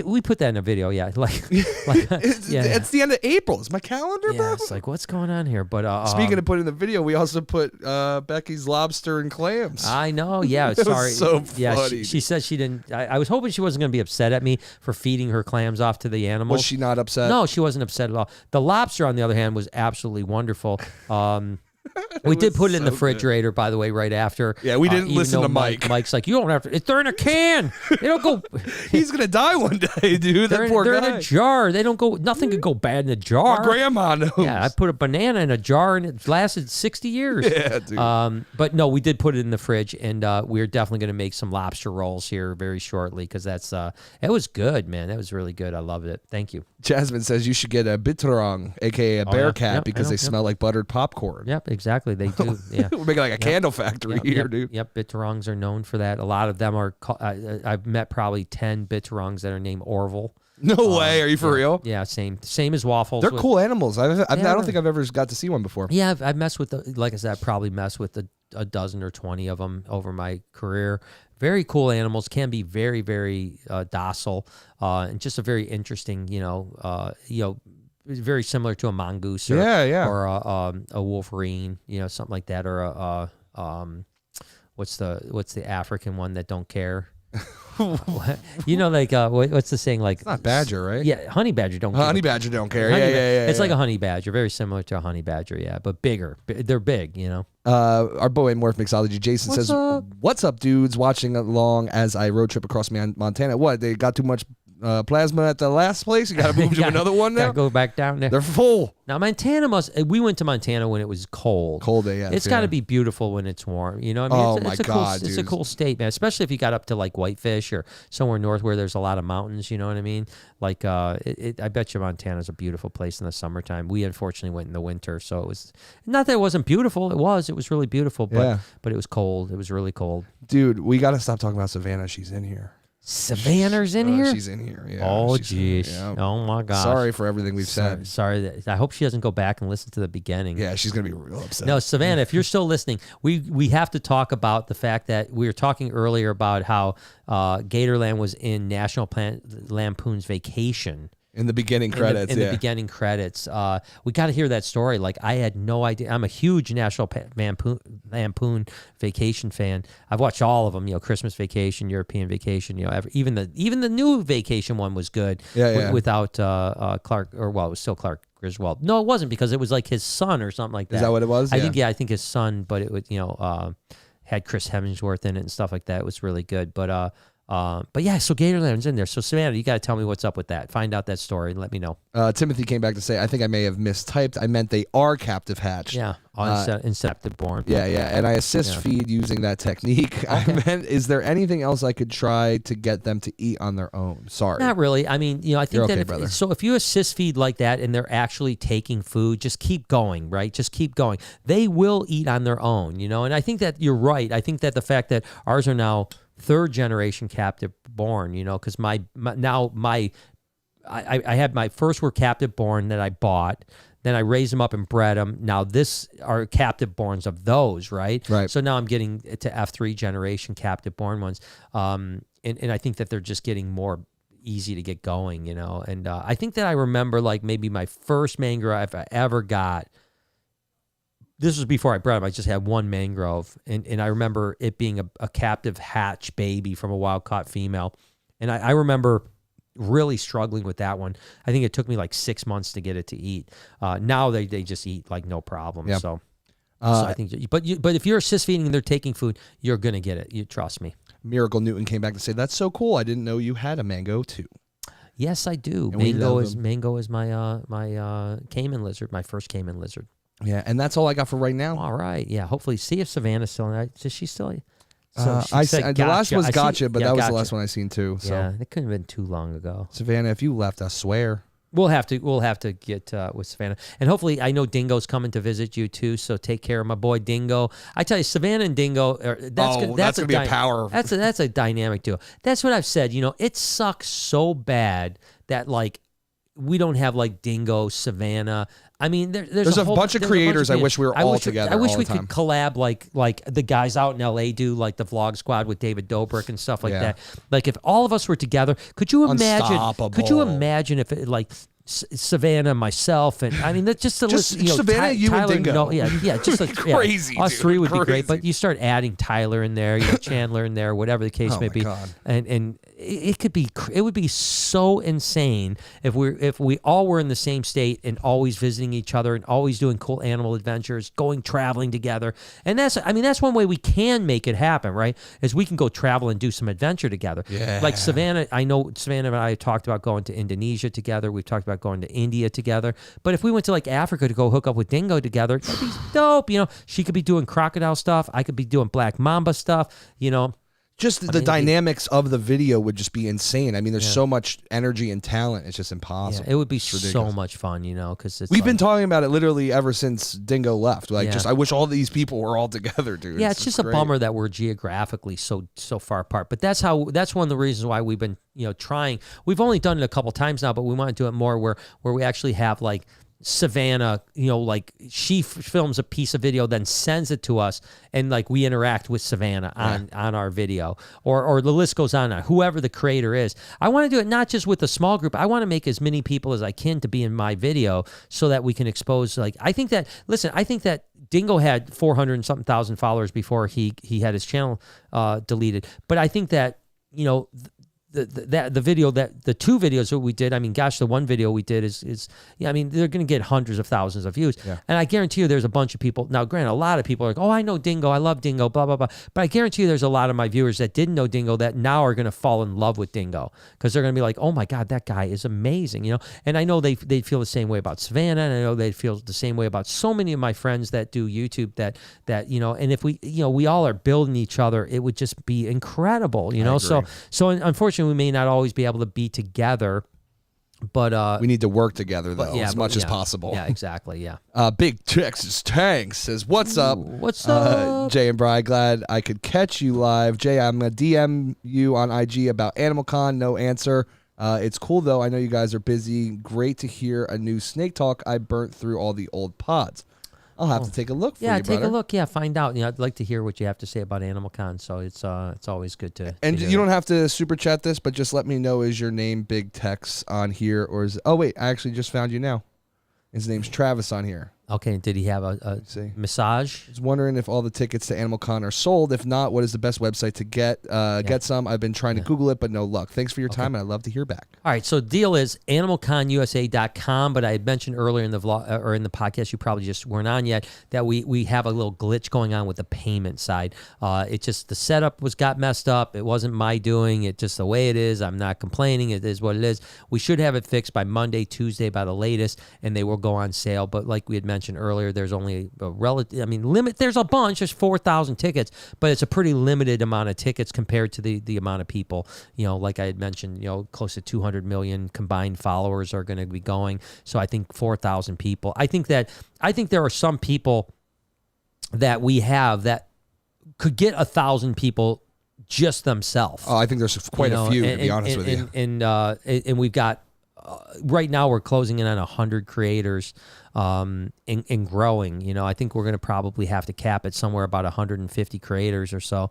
we put that in a video? Yeah, It's the end of April. Is my calendar, bro? It's like, what's going on here? But speaking of putting in the video, we also put Becky's lobster and clams. I know. Yeah, It was sorry. so yeah, funny. she said she didn't. I was hoping she wasn't going to be upset at me for feeding her clams off to the animals. Was she not upset? No, she wasn't upset at all. The lobster, on the other hand, was absolutely wonderful. We did put it in the refrigerator, by the way, right after. Yeah, we didn't listen to Mike. Mike's like, you don't have to. They're in a can. They don't go. He's gonna die one day, dude. That poor they're guy. in a jar. They don't go. Nothing could go bad in a jar. My grandma knows. Yeah, I put a banana in a jar and it lasted 60 years. Yeah, dude. But no, we did put it in the fridge, and we're definitely going to make some lobster rolls here very shortly because it was good, man. That was really good. I loved it. Thank you. Jasmine says you should get a biturong, aka a bear cat, because they smell like buttered popcorn. Yep, exactly. They do. Yeah. We're making like a candle factory here, dude. Yep, biturongs are known for that. A lot of them are. I've met probably 10 biturongs that are named Orville. No way. Are you for real? Yeah, same as waffles. They're cool animals. I don't think I've ever got to see one before. Yeah, I've messed with like I said, I've probably messed with a dozen or 20 of them over my career. Very cool animals, can be very, very docile, and just a very interesting, very similar to a mongoose or a wolverine, something like that, or what's the African one that don't care? What's the saying? Like, it's not badger, right? Yeah, honey badger don't care. Honey badger don't care. It's like a honey badger, very similar to a honey badger, yeah, but bigger. They're big, Our boy Morph Mixology, Jason says, up? "What's up, dudes? Watching along as I road trip across Montana. What? They got too much plasma at the last place. You got to move to another one now. Gotta go back down there. They're full. Now Montana we went to Montana when it was cold. Cold day, yeah. It's got to be beautiful when it's warm. You know what I mean? Oh, it's my God, It's dude. a cool state, man. Especially if you got up to like Whitefish or somewhere north where there's a lot of mountains. You know what I mean? Like, I bet you Montana's a beautiful place in the summertime. We unfortunately went in the winter, so it was not that it wasn't beautiful. It was really beautiful, but it was cold. It was really cold. Dude, we got to stop talking about Savannah. She's in here. Savannah's in here? She's in here, yeah. Oh, jeez. Yeah. Oh, my gosh. Sorry for everything we've said. Sorry. I hope she doesn't go back and listen to the beginning. Yeah, she's going to be real upset. No, Savannah, if you're still listening, we have to talk about the fact that we were talking earlier about how Gatorland was in National Lampoon's Vacation. In the beginning credits, in the beginning credits. We got to hear that story. Like, I had no idea. I'm a huge National Lampoon Vacation fan. I've watched all of them. Christmas Vacation, European Vacation. Even the new Vacation one was good. Without Clark, or well, it was still Clark Griswold. No, it wasn't, because it was like his son or something like that. Is that what it was? I think his son, but it was had Chris Hemsworth in it and stuff like that. It was really good, but yeah, so Gatorland's in there. So Savannah, you got to tell me what's up with that. Find out that story and let me know. Timothy came back to say, I think I may have mistyped. I meant they are captive hatched. Yeah, incepted born. Yeah, and I assist feed using that technique. Okay. I meant, is there anything else I could try to get them to eat on their own? Sorry. Not really. I mean, I think You're that okay, if you assist feed like that and they're actually taking food, just keep going, right? Just keep going. They will eat on their own, and I think that you're right. I think that the fact that ours are now third generation captive born, because I had my first were captive born that I bought. Then I raised them up and bred them. Now this are captive borns of those, right? Right. So now I'm getting to F3 generation captive born ones. And I think that they're just getting more easy to get going, And I think that I remember like maybe my first mangrove I ever got. This was before I bred them. I just had one mangrove, and I remember it being a captive hatch baby from a wild-caught female. And I remember really struggling with that one. I think it took me like 6 months to get it to eat. Now they just eat like no problem. Yep. So I think, but if you're assist feeding and they're taking food, you're gonna get it. You trust me. Miracle Newton came back to say, that's so cool. I didn't know you had a mango too. Yes, I do. And Mango is my my caiman lizard, my first caiman lizard. Yeah, and that's all I got for right now. All right. Yeah. Hopefully, see if Savannah's still in there. Is she still? So the last was Gotcha, but that was the last one I seen too. So. Yeah, it couldn't have been too long ago. Savannah, if you left, I swear. We'll have to get with Savannah, and hopefully, I know Dingo's coming to visit you too. So take care of my boy Dingo. I tell you, Savannah and Dingo. That's gonna be a power. That's a dynamic duo. That's what I've said. It sucks so bad that like we don't have like Dingo, Savannah. I mean, there's a bunch of creators. I wish we were all together. I wish we could collab like the guys out in LA do, like the Vlog Squad with David Dobrik and stuff like that. Like if all of us were together, could you imagine? Unstoppable. Could you imagine if it like Savannah, myself, and I mean that's just Savannah, you Tyler, and Dingo. Just like crazy. Us three would crazy. be great, but you start adding Tyler in there, Chandler in there, whatever the case may be, God. and it would be so insane if we all were in the same state and always visiting each other and always doing cool animal adventures, traveling together. And that's one way we can make it happen, right? Is we can go travel and do some adventure together. Yeah. Like Savannah, I know Savannah and I talked about going to Indonesia together. We've talked about going to India together. But if we went to like Africa to go hook up with Dingo together, that'd be dope. She could be doing crocodile stuff. I could be doing black mamba stuff, Just the dynamics of the video would just be insane. I mean, there's so much energy and talent. It's just impossible. Yeah, it would be so much fun, because we've been talking about it literally ever since Dingo left. I wish all these people were all together, dude. Yeah, it's just great. A bummer that we're geographically so far apart. But that's one of the reasons why we've been trying. We've only done it a couple times now, but we want to do it more where we actually have like Savannah, like she films a piece of video, then sends it to us, and like we interact with Savannah on our video, or the list goes on. Whoever the creator is, I want to do it not just with a small group. I want to make as many people as I can to be in my video, so that we can expose. Like I think that Dingo had 400 and something thousand followers before he had his channel deleted, but I think that the video the 2 videos that we did, I mean, gosh, the one video we did is I mean, they're going to get hundreds of thousands of views. Yeah. And I guarantee you there's a bunch of people. Now, granted, a lot of people are like, oh, I know Dingo. I love Dingo, blah, blah, blah. But I guarantee you there's a lot of my viewers that didn't know Dingo that now are going to fall in love with Dingo because they're going to be like, oh my God, that guy is amazing. You know, and I know they feel the same way about Savannah. And I know they feel the same way about so many of my friends that do YouTube that, you know, and if we, you know, we all are building each other, it would just be incredible, you know? So unfortunately we may not always be able to be together, but we need to work together though, as much as possible. Yeah, exactly. Yeah. Big Texas Tank says, "What's up? What's up, Jay and Bri? Glad I could catch you live. Jay, I'm gonna DM you on IG about Animal Con. No answer. It's cool though. I know you guys are busy. Great to hear a new snake talk. I burnt through all the old pods. I'll have to take a look for you, take brother. a look. Yeah, find out. You know, I'd like to hear what you have to say about Animal Con. So it's always good to. And you don't have to super chat this, but just let me know, is your name Big Tex on here, or is? Oh wait, I actually just found you now. His name's Travis on here. Okay, did he have a massage? I was wondering if all the tickets to Animal Con are sold. If not, what is the best website to get some? I've been trying to Google it, but no luck. Thanks for your time, and I'd love to hear back. All right, so the deal is animalconusa.com, but I had mentioned earlier in the vlog or in the podcast, you probably just weren't on yet, that we have a little glitch going on with the payment side. It just, the setup got messed up. It wasn't my doing. It just the way it is. I'm not complaining. It is what it is. We should have it fixed by Monday, Tuesday by the latest, and they will go on sale. But like we had mentioned earlier, there's only a relative, I mean, limit. There's a bunch. There's 4,000 tickets, but it's a pretty limited amount of tickets compared to the amount of people. You know, like I had mentioned, you know, close to 200 million combined followers are going to be going. So I think 4,000 people. I think there are some people that we have that could get 1,000 people just themselves. Oh, I think there's quite a few, to be honest with you. And we've got. Right now we're closing in on 100 creators and growing. You know, I think we're going to probably have to cap it somewhere about 150 creators or so.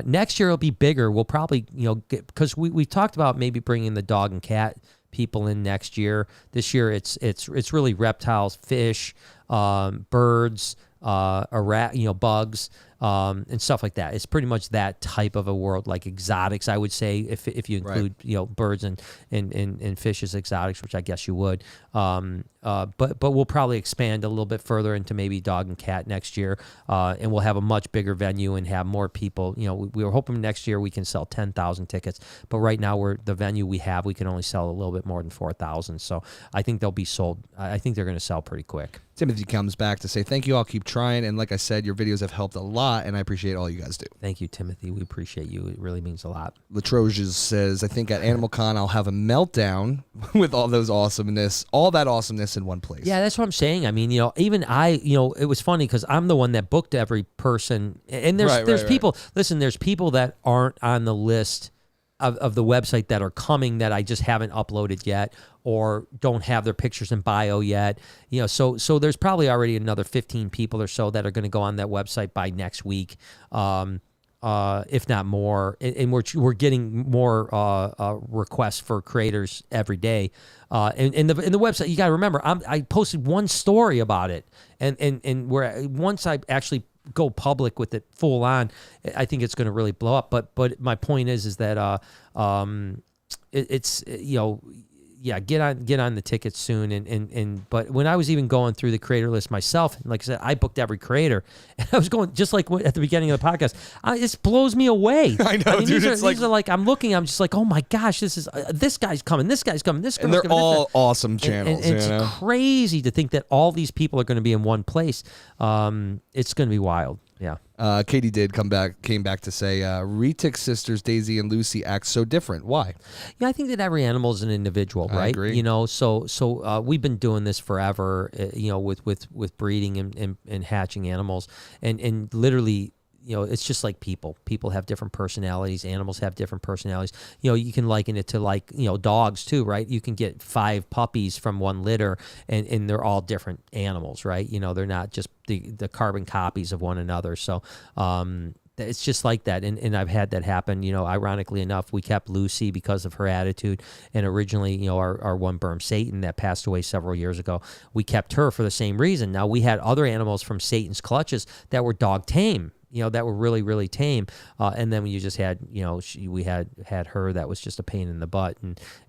Next year it'll be bigger. We'll probably, you know, because we talked about maybe bringing the dog and cat people in next year. This year it's really reptiles, fish, birds, bugs, and stuff like that. It's pretty much that type of a world, like exotics, I would say, if you include birds and fish as exotics, which I guess you would. But we'll probably expand a little bit further into maybe dog and cat next year, and we'll have a much bigger venue and have more people. You know, we were hoping next year we can sell 10,000 tickets, but right now the venue we can only sell a little bit more than 4,000. So I think they'll be sold. I think they're going to sell pretty quick. Timothy comes back to say, thank you all, keep trying. And like I said, your videos have helped a lot, and I appreciate all you guys do. Thank you, Timothy. We appreciate you. It really means a lot. Latroges says, I think at Animal Con I'll have a meltdown with all that awesomeness in one place. Yeah, that's what I'm saying. I mean, you know, even it was funny because I'm the one that booked every person. And there's people, listen, there's people that aren't on the list of the website that are coming that I just haven't uploaded yet or don't have their pictures in bio yet. You know, so there's probably already another 15 people or so that are going to go on that website by next week, if not more. And we're getting more requests for creators every day. And the website, you got to remember, I posted one story about it, and where once I actually go public with it full on, I think it's going to really blow up. But my point is that it's you know, yeah, get on the tickets soon. But when I was even going through the creator list myself, like I said, I booked every creator, and I was going just like at the beginning of the podcast. It blows me away. I know, dude. These are like I'm looking. I'm just like, oh my gosh, this guy's coming. This guy's coming. This guy's coming. And they're all awesome channels. And it's crazy to think that all these people are going to be in one place. It's going to be wild. Yeah. Katie came back to say, Retic sisters Daisy and Lucy act so different. Why? Yeah, I think that every animal is an individual, right? I agree. You know, so we've been doing this forever, you know, with breeding and hatching animals, and literally, you know, it's just like people. People have different personalities. Animals have different personalities. You know, you can liken it to, like, you know, dogs too, right? You can get 5 puppies from one litter, and they're all different animals, right? You know, they're not just the carbon copies of one another. So it's just like that. And I've had that happen. You know, ironically enough, we kept Lucy because of her attitude. And originally, you know, our one Burm Satan that passed away several years ago, we kept her for the same reason. Now, we had other animals from Satan's clutches that were dog tame. that were really, really tame. And then you just had, we had her that was just a pain in the butt.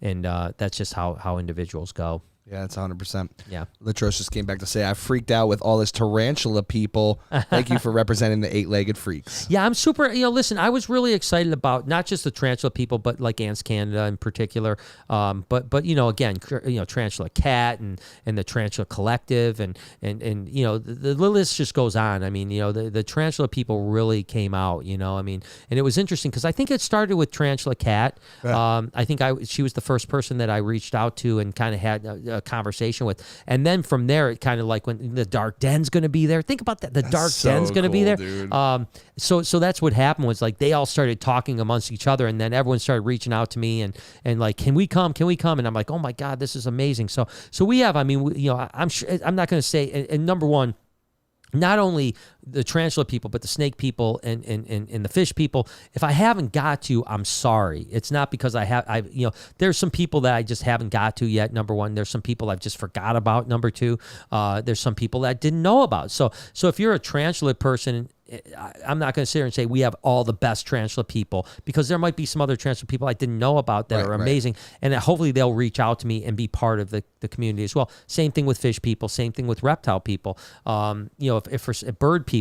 And that's just how individuals go. Yeah, it's 100%. Yeah. Latros just came back to say, I freaked out with all this tarantula people. Thank you for representing the 8-legged freaks. Yeah, I'm super, listen, I was really excited about not just the tarantula people, but like Ants Canada in particular. But again, Tarantula Cat and the Tarantula Collective and the list just goes on. I mean, the tarantula people really came out, and it was interesting because I think it started with Tarantula Cat. Yeah. I think she was the first person that I reached out to and kind of had a conversation with, and then from there it kind of like when the dark den's going to be there. Think about that, the dark den's going to be there, dude. So that's what happened was like they all started talking amongst each other, and then everyone started reaching out to me and like, can we come, and I'm like, oh my god, this is amazing. So we have, I'm sure, I'm not going to say, and number one, not only the tarantula people, but the snake people and the fish people. If I haven't got to, I'm sorry. It's not because there's some people that I just haven't got to yet. Number one, there's some people I've just forgot about. Number two, there's some people that I didn't know about. So if you're a tarantula person, I'm not going to sit here and say we have all the best tarantula people, because there might be some other tarantula people I didn't know about that are amazing, and that hopefully they'll reach out to me and be part of the community as well. Same thing with fish people, same thing with reptile people. If for bird people,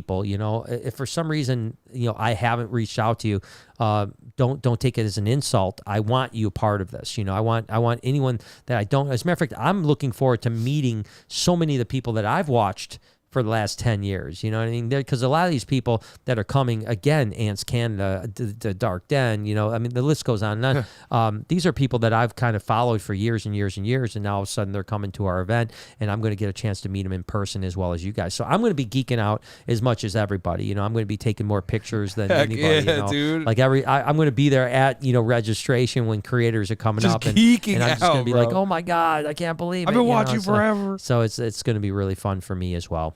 if for some reason I haven't reached out to you, don't take it as an insult. I want you a part of this. I want anyone that I don't. As a matter of fact, I'm looking forward to meeting so many of the people that I've watched for the last 10 years, you know what I mean? Because a lot of these people that are coming, again, Ants Canada, the Dark Den, the list goes on and on. These are people that I've kind of followed for years and years and years, and now all of a sudden they're coming to our event, and I'm going to get a chance to meet them in person as well as you guys. So I'm going to be geeking out as much as everybody. I'm going to be taking more pictures than anybody. Dude. Like I'm going to be there at registration when creators are coming just up, and I'm just going to be like, oh my god, I can't believe I've been watching forever. So it's going to be really fun for me as well.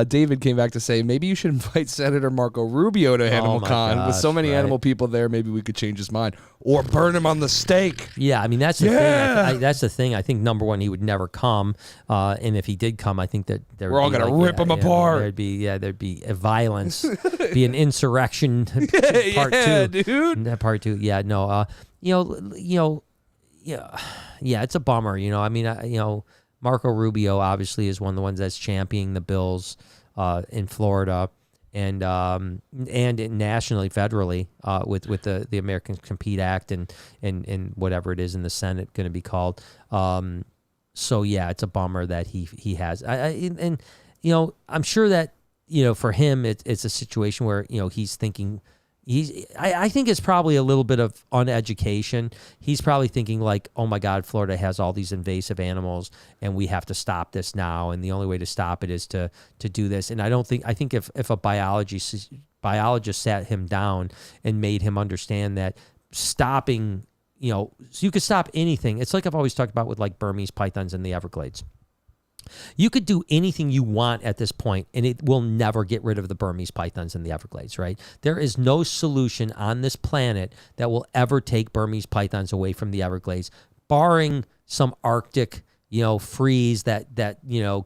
David came back to say, maybe you should invite Senator Marco Rubio to Animal Con. Gosh, with so many animal people there, maybe we could change his mind. Or burn him on the stake. Yeah, that's the thing. That's the thing. I think, number one, he would never come. And if he did come, I think that we're all going to rip him apart. There'd be a violence, be an insurrection. Part two. Dude. Part two. Yeah, no. Yeah, it's a bummer. Marco Rubio obviously is one of the ones that's championing the bills in Florida and nationally, federally, with the Americans Compete Act and whatever it is in the Senate going to be called. So yeah, it's a bummer that he has. I'm sure that for him it's a situation where he's thinking. I think it's probably a little bit of uneducation. He's probably thinking like, oh my God, Florida has all these invasive animals and we have to stop this now. And the only way to stop it is to do this. And I think if a biologist sat him down and made him understand that stopping, so you could stop anything. It's like I've always talked about with like Burmese pythons in the Everglades. You could do anything you want at this point, and it will never get rid of the Burmese pythons in the Everglades, right? There is no solution on this planet that will ever take Burmese pythons away from the Everglades, barring some Arctic, freeze that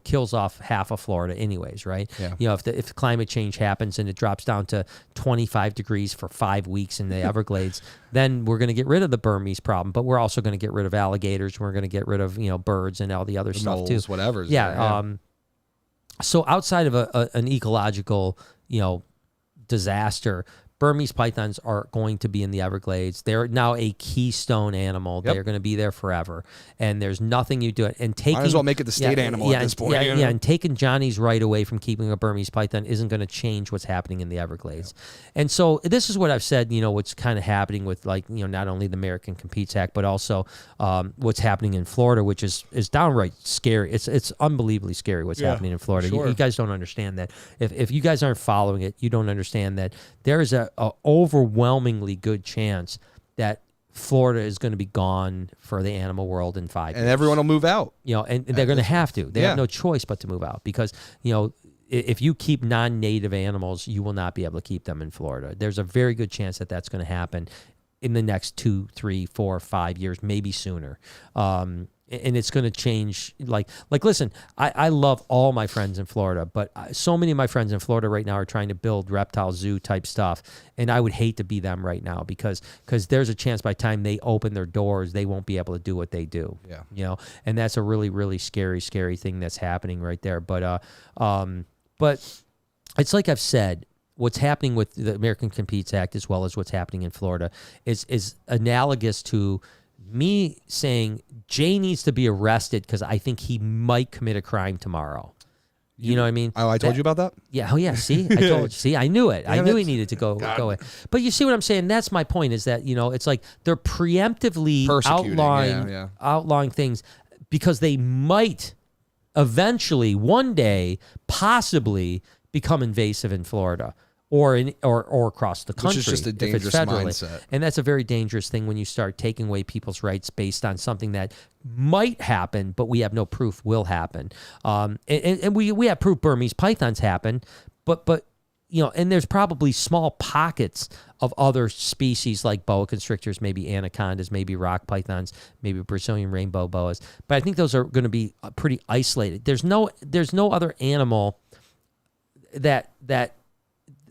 kills off half of Florida anyways, right? Yeah. If climate change happens and it drops down to 25 degrees for 5 weeks in the Everglades, then we're going to get rid of the Burmese problem, but we're also going to get rid of alligators. We're going to get rid of, birds and all the other stuff too. Whatever. Yeah. So outside of an ecological, disaster, Burmese pythons are going to be in the Everglades. They're now a keystone animal. Yep. They're going to be there forever, and there's nothing you do. And taking, might as well make it the state animal at this point. Yeah, and taking Johnny's right away from keeping a Burmese python isn't going to change what's happening in the Everglades. Yep. And so this is what I've said. What's kind of happening with not only the American Competes Act, but also what's happening in Florida, which is downright scary. It's unbelievably scary what's happening in Florida. Sure. You guys don't understand that. If you guys aren't following it, you don't understand that there is a overwhelmingly good chance that Florida is going to be gone for the animal world in 5 years. And everyone will move out. And they're going to have to. They have no choice but to move out because, if you keep non-native animals, you will not be able to keep them in Florida. There's a very good chance that that's going to happen in the next 2, 3, 4, 5 years, maybe sooner. and it's going to change. Like, listen, I love all my friends in Florida, but so many of my friends in Florida right now are trying to build reptile zoo type stuff, and I would hate to be them right now because there's a chance by the time they open their doors, they won't be able to do what they do. Yeah, you know, and that's a really, really scary thing that's happening right there. But it's like I've said. What's happening with the American Competes Act, as well as what's happening in Florida, is analogous to me saying Jay needs to be arrested because I think he might commit a crime tomorrow. You know what I mean? Oh, I told you about that? Yeah. Oh, yeah. See? I told you. See? I knew it. I knew he needed to go away. But you see what I'm saying? That's my point, is that, it's like they're preemptively outlawing things because they might eventually, one day, possibly become invasive in Florida. Or across the country, which is just a dangerous mindset, and that's a very dangerous thing when you start taking away people's rights based on something that might happen, but we have no proof will happen. And we have proof Burmese pythons happen, but and there's probably small pockets of other species like boa constrictors, maybe anacondas, maybe rock pythons, maybe Brazilian rainbow boas. But I think those are going to be pretty isolated. There's no other animal that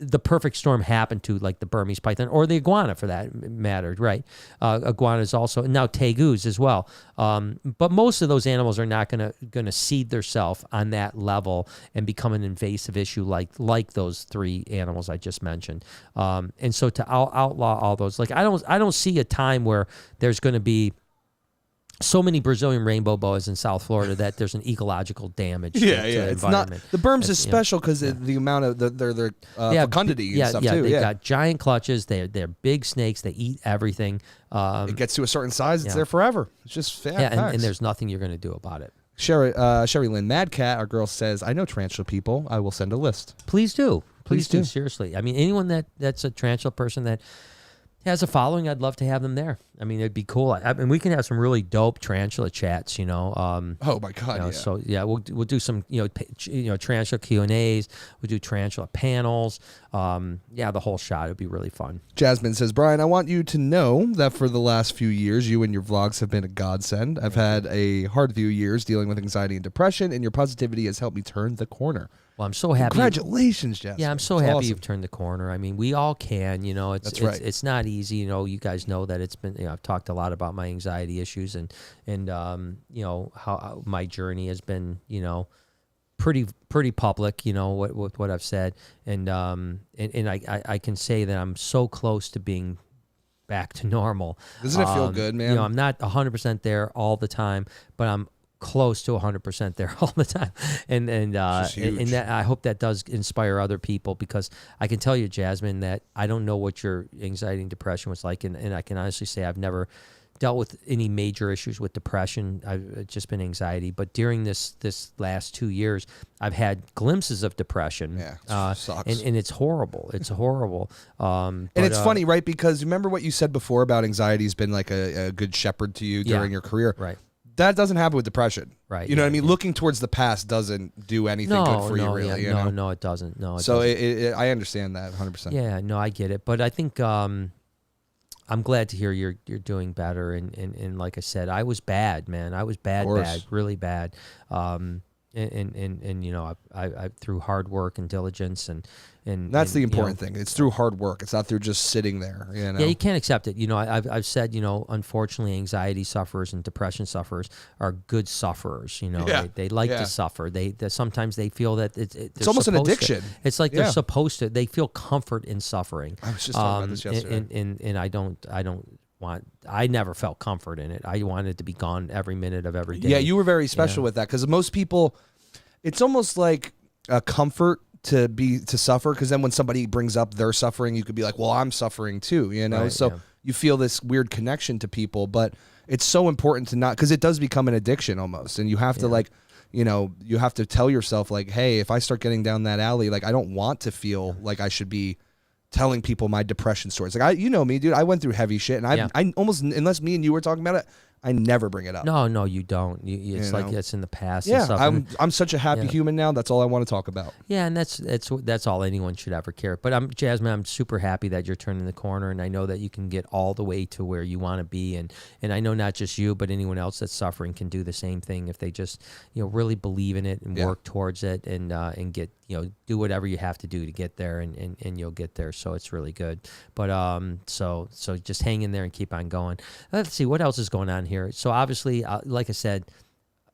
the perfect storm happened to, like the Burmese python or the iguana for that matter, right? Iguanas also, now tegus as well. But most of those animals are not gonna seed themselves on that level and become an invasive issue like those three animals I just mentioned. And so to outlaw all those, like I don't see a time where there's going to be so many Brazilian rainbow boas in South Florida that there's an ecological damage to the environment. Not, the berms is special because the amount of their fecundity and stuff too. They've got giant clutches. They're big snakes. They eat everything. It gets to a certain size, it's there forever. It's just facts. And there's nothing you're going to do about it. Sherry Lynn, Mad Cat, our girl says, I know tarantula people. I will send a list. Please do. Please do. Seriously. I mean, anyone that's a tarantula person that has a following, I'd love to have them there. I mean, it'd be cool. I mean, we can have some really dope tarantula chats. Oh my God! Yeah. So yeah, we'll do some tarantula Q&As. We'll do tarantula panels. The whole shot. It'd be really fun. Jasmine says, Brian, I want you to know that for the last few years, you and your vlogs have been a godsend. I've had a hard few years dealing with anxiety and depression, and your positivity has helped me turn the corner. Well, I'm so happy. Congratulations, Jasmine. Yeah, I'm so happy you've turned the corner. I mean, we all can. That's right. It's not easy. You guys know that it's been. I've talked a lot about my anxiety issues and how my journey has been. Pretty public. What I've said, and I can say that I'm so close to being back to normal. Doesn't it feel good, man? I'm not 100% there all the time, but I'm close to 100% there all the time, and that I hope that does inspire other people, because I can tell you, Jasmine, that I don't know what your anxiety and depression was like, and I can honestly say I've never dealt with any major issues with depression. I've just been anxiety, but during this last 2 years, I've had glimpses of depression. Yeah, sucks. And it's horrible. It's horrible. And it's funny, right? Because remember what you said before about anxiety has been like a good shepherd to you during your career, right? That doesn't happen with depression. Right. You know what I mean? Looking towards the past doesn't do anything good for you, really. No, it doesn't. I understand that 100%. Yeah, no, I get it. But I think I'm glad to hear you're doing better. And like I said, I was bad, man. I was bad, really bad. And I through hard work and diligence and that's the important thing. It's through hard work. It's not through just sitting there. Yeah, you can't accept it. I've said, unfortunately, anxiety sufferers and depression sufferers are good sufferers. They like to suffer. They sometimes they feel that it's almost an addiction. It's like they're supposed to. They feel comfort in suffering. I was just talking about this yesterday. And I never felt comfort in it. I wanted to be gone every minute of every day. Yeah, you were very special with that, because most people, it's almost like a comfort to suffer, because then when somebody brings up their suffering, you could be like, well, I'm suffering too, Right, you feel this weird connection to people, but it's so important to not, because it does become an addiction almost, and you have to you have to tell yourself, like, hey, if I start getting down that alley, like, I don't want to feel like I should be telling people my depression stories. Like, me, dude, I went through heavy shit, and I almost, unless me and you were talking about it, I never bring it up. No, you don't. It's like it's in the past. Yeah, and stuff. I'm such a happy human now. That's all I want to talk about. Yeah, and that's all anyone should ever care. But Jasmine, I'm super happy that you're turning the corner, and I know that you can get all the way to where you want to be, and I know not just you, but anyone else that's suffering can do the same thing if they just really believe in it and work towards it, and get do whatever you have to do to get there, and you'll get there. So it's really good. But so just hang in there and keep on going. Let's see what else is going on here. So obviously, like I said,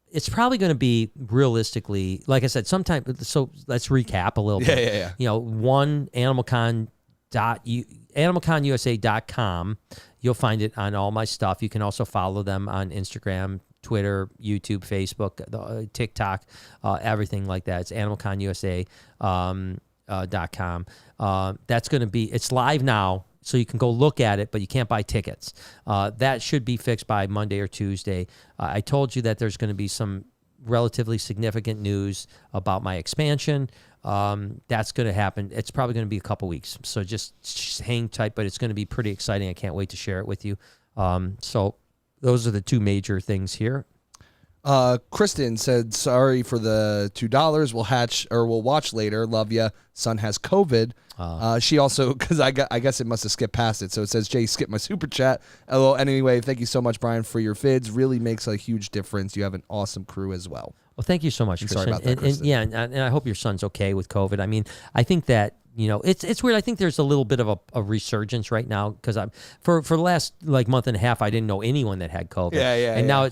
it's probably going to be realistically, like I said, sometime. So let's recap a little bit. Yeah. One animalconusa.com. You'll find it on all my stuff. You can also follow them on Instagram, Twitter, YouTube, Facebook, TikTok, everything like that. It's animalconusa.com. That's going to be, it's live now, so you can go look at it, but you can't buy tickets. That should be fixed by Monday or Tuesday. I told you that there's going to be some relatively significant news about my expansion. That's going to happen. It's probably going to be a couple weeks, so just hang tight, but it's going to be pretty exciting. I can't wait to share it with you. So those are the two major things here. Kristen said, sorry for the $2. We'll watch later. Love ya. Son has COVID. She also, because I guess it must have skipped past it. So it says, Jay, skip my super chat. Hello. Anyway, thank you so much, Brian, for your vids. Really makes a huge difference. You have an awesome crew as well. Well, thank you so much, Kristen. Sorry about that, Kristen. And I hope your son's okay with COVID. I mean, I think that, it's weird. I think there's a little bit of a resurgence right now because for the last month and a half, I didn't know anyone that had COVID. And now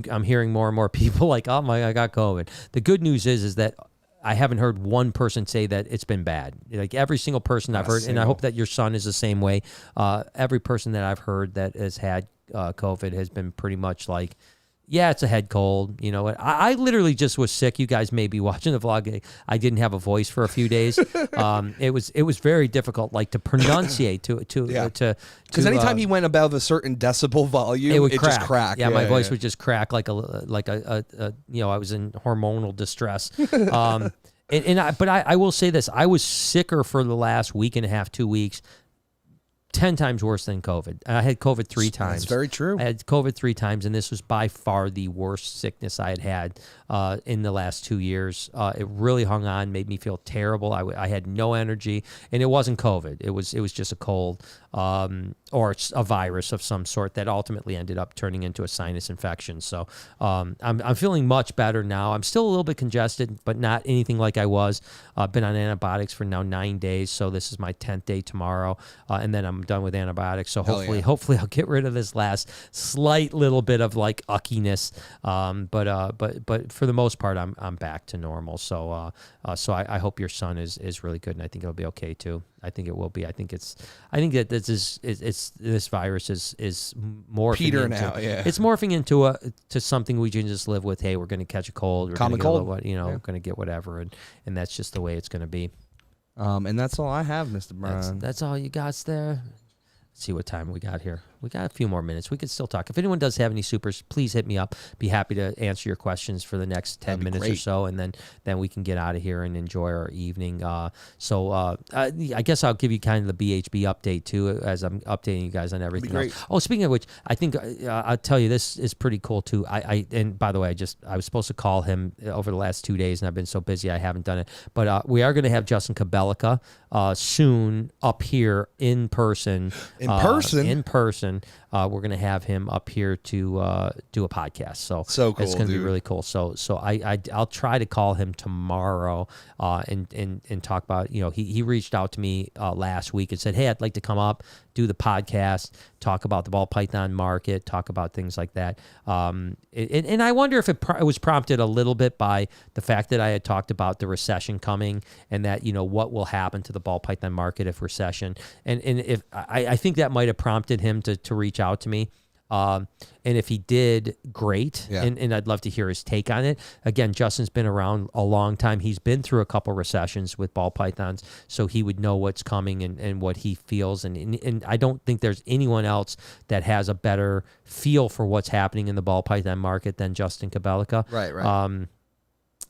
I'm hearing more and more people like, oh my, I got COVID. The good news is that I haven't heard one person say that it's been bad. Like every single person I've heard, and I hope that your son is the same way. Every person that I've heard that has had COVID has been pretty much like, yeah, it's a head cold. You know what? I literally just was sick. You guys may be watching the vlog. I didn't have a voice for a few days. It was very difficult, to pronunciate because anytime he went above a certain decibel volume, it would just crack. Yeah, my voice would just crack like a I was in hormonal distress. But I will say this: I was sicker for the last week and a half, 2 weeks. 10 times worse than COVID. I had COVID 3 times. That's very true. I had COVID 3 times, and this was by far the worst sickness I had in the last 2 years. It really hung on, made me feel terrible. I had no energy, and it wasn't COVID. It was just a cold or a virus of some sort that ultimately ended up turning into a sinus infection. So I'm feeling much better now. I'm still a little bit congested, but not anything like I was. I've been on antibiotics for now 9 days, so this is my 10th day tomorrow, and then I'm done with antibiotics. So hopefully I'll get rid of this last slight little bit of uckiness. But for the most part, I'm back to normal. So I hope your son is really good, and I think it'll be okay too. I think it will be. I think that this virus is morphing petering out. Yeah, it's morphing into something we can just live with. Hey, we're going to catch a cold. We're common cold. Going to get whatever, and that's just the way it's going to be. And that's all I have, Mr. Brown. That's all you got there. Let's see what time we got here. We got a few more minutes. We could still talk. If anyone does have any supers, please hit me up. Be happy to answer your questions for the next 10 minutes or so, and then we can get out of here and enjoy our evening. I guess I'll give you kind of the BHB update too, as I'm updating you guys on everything else. Oh, speaking of which, I think I'll tell you, this is pretty cool too. And by the way, I was supposed to call him over the last 2 days, and I've been so busy I haven't done it. But we are going to have Justin Kabelika soon up here in person. In person. We're going to have him up here to do a podcast. So cool. It's going to be really cool. So I'll try to call him tomorrow and talk about, he reached out to me last week and said, hey, I'd like to come up, do the podcast, talk about the ball python market, talk about things like that. And I wonder if it was prompted a little bit by the fact that I had talked about the recession coming and that, what will happen to the ball python market if recession. And if I think that might have prompted him to reach out to me. And if he did, great. Yeah. And I'd love to hear his take on it. Again, Justin's been around a long time. He's been through a couple recessions with ball pythons, so he would know what's coming and what he feels. And I don't think there's anyone else that has a better feel for what's happening in the ball python market than Justin Kabelika. Right.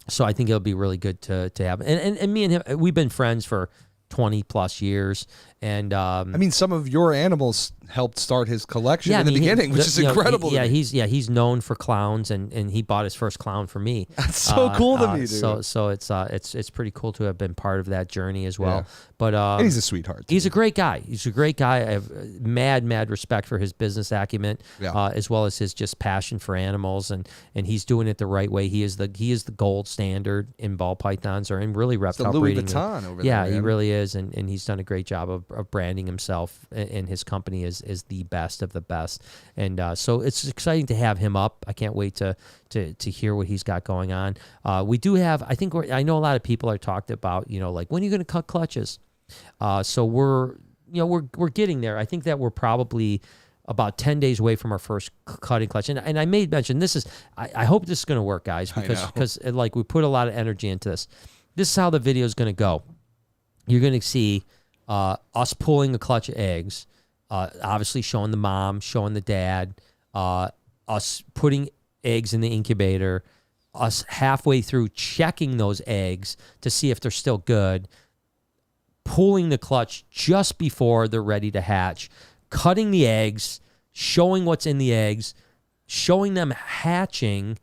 So I think it'll be really good to have. And me and him, we've been friends for 20 plus years, And I mean, some of your animals helped start his collection in the beginning, which is incredible. He's known for clowns, and he bought his first clown for me. That's so cool to me, dude. So it's pretty cool to have been part of that journey as well. Yeah. But and he's a sweetheart. He's a great guy. He's a great guy. I have mad respect for his business acumen, as well as his just passion for animals, and he's doing it the right way. He is the gold standard in ball pythons or in really reptile breeding. Louis Vuitton over there. Yeah, he really is, and he's done a great job of branding himself, and his company is the best of the best. And so it's exciting to have him up. I can't wait to hear what he's got going on. We do have, I know a lot of people are talked about, like, when are you going to cut clutches? So we're getting there. I think that we're probably about 10 days away from our first cutting clutch. And I made mention, I hope this is going to work, guys, because like we put a lot of energy into this. This is how the video is going to go. You're going to see us pulling a clutch of eggs, obviously showing the mom, showing the dad, us putting eggs in the incubator, us halfway through checking those eggs to see if they're still good, pulling the clutch just before they're ready to hatch, cutting the eggs, showing what's in the eggs, showing them hatching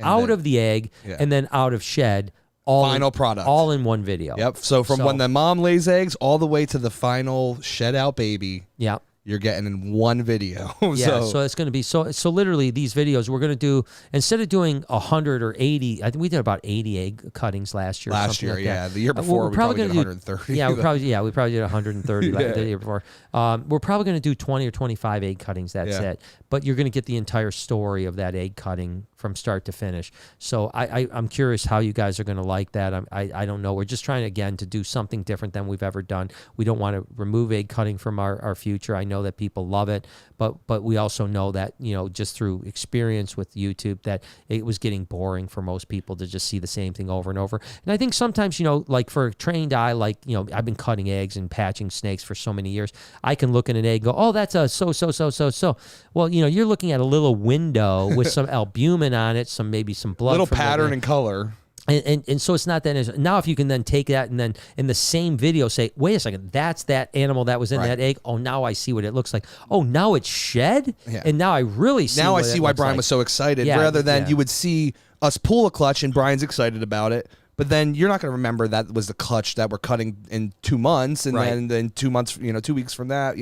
out of the egg, and then out of shed. Final product. All in one video. Yep. So when the mom lays eggs all the way to the final shed out baby. Yep. You're getting in one video. So it's going to be so literally these videos we're going to do, instead of doing 100 or 80, I think we did about 80 egg cuttings last year. The year before we probably did 130. We probably did 130 the year before. We're probably going to do 20 or 25 egg cuttings. That's it. But you're going to get the entire story of that egg cutting from start to finish. So I'm curious how you guys are going to like that. I don't know. We're just trying, again, to do something different than we've ever done. We don't want to remove egg cutting from our future. I know that people love it, but we also know that, just through experience with YouTube, that it was getting boring for most people to just see the same thing over and over. And I think sometimes, like for a trained eye, like, I've been cutting eggs and patching snakes for so many years. I can look at an egg and go, oh, that's a so. Well, you're looking at a little window with some albumin on it, maybe some blood. Little pattern and color. And so it's not that. Now, if you can then take that and then in the same video say, wait a second, that's that animal that was in that egg. Oh, now I see what it looks like. Oh, now it's shed? Yeah. And now I really see Now I see why Brian was so excited. Rather than you would see us pull a clutch and Brian's excited about it. But then you're not going to remember that was the clutch that we're cutting in 2 months, and then 2 months, 2 weeks from that,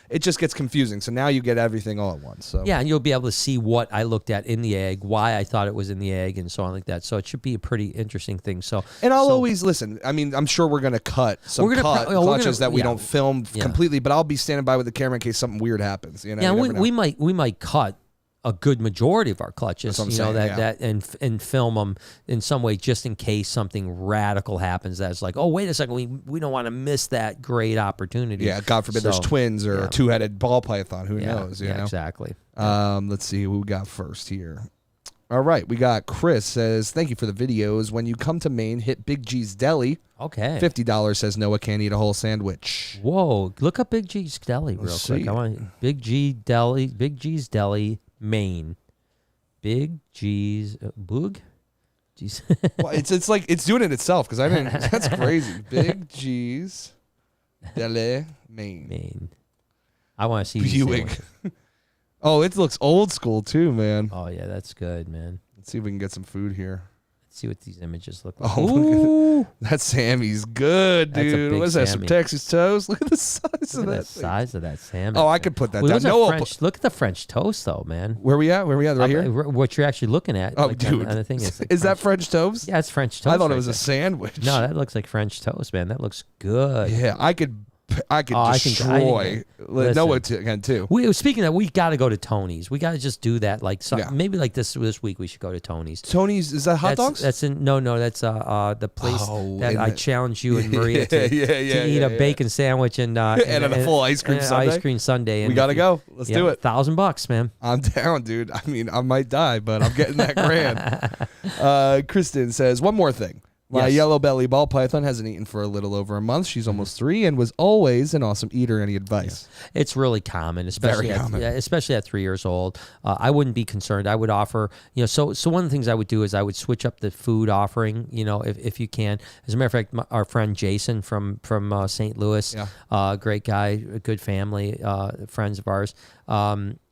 it just gets confusing. So now you get everything all at once. So and you'll be able to see what I looked at in the egg, why I thought it was in the egg, and so on like that. So it should be a pretty interesting thing. And I'll always listen. I mean, I'm sure we're going to cut some clutches that we don't film completely, but I'll be standing by with the camera in case something weird happens. We might cut a good majority of our clutches, and film them in some way just in case something radical happens. That's like, oh, wait a second, we don't want to miss that great opportunity. Yeah, God forbid there's twins or a two-headed ball python. Who knows? You know? Exactly. Let's see who we got first here. All right, we got Chris says, thank you for the videos. When you come to Maine, hit Big G's Deli. Okay. $50 says Noah can't eat a whole sandwich. Whoa, look up Big G's Deli real quick. I want Big G's Deli, Maine. Big G's Boog? Jeez. Well, it's like it's doing it itself because I mean that's crazy. Big G's Deli, Maine. I want to see Buick. Oh, it looks old school too, man. Oh yeah, that's good, man. Let's see if we can get some food here. Let's see what these images look like. Oh, look at that Sammy's good, dude. What is that? Some Texas toast? Look at the size of that. The size of that salmon. Oh, I could put that down. No, look at the French toast, though, man. Where we at? Right here. What you're actually looking at? Oh, dude. On the thing is that French toast? Yeah, it's French toast. I thought it was a sandwich. No, that looks like French toast, man. That looks good. Yeah, I could destroy Noah again too. Speaking of that, we got to go to Tony's. We got to just do that. Maybe like this week we should go to Tony's. Tony's, is that hot dogs? That's that's the place that I challenge you and Maria to eat a bacon sandwich and a full ice cream sundae. Ice cream sundae. We got to go. Let's do it. $1,000, man. I'm down, dude. I mean, I might die, but I'm getting that grand. Kristen says one more thing. My Yes. yellow belly ball python hasn't eaten for a little over a month. She's almost 3 and was always an awesome eater. Any advice? It's really common, especially especially at 3 years old. I wouldn't be concerned. I would offer, so one of the things I would do is I would switch up the food offering, if you can. As a matter of fact, our friend Jason from St. Louis, great guy, a good family, friends of ours.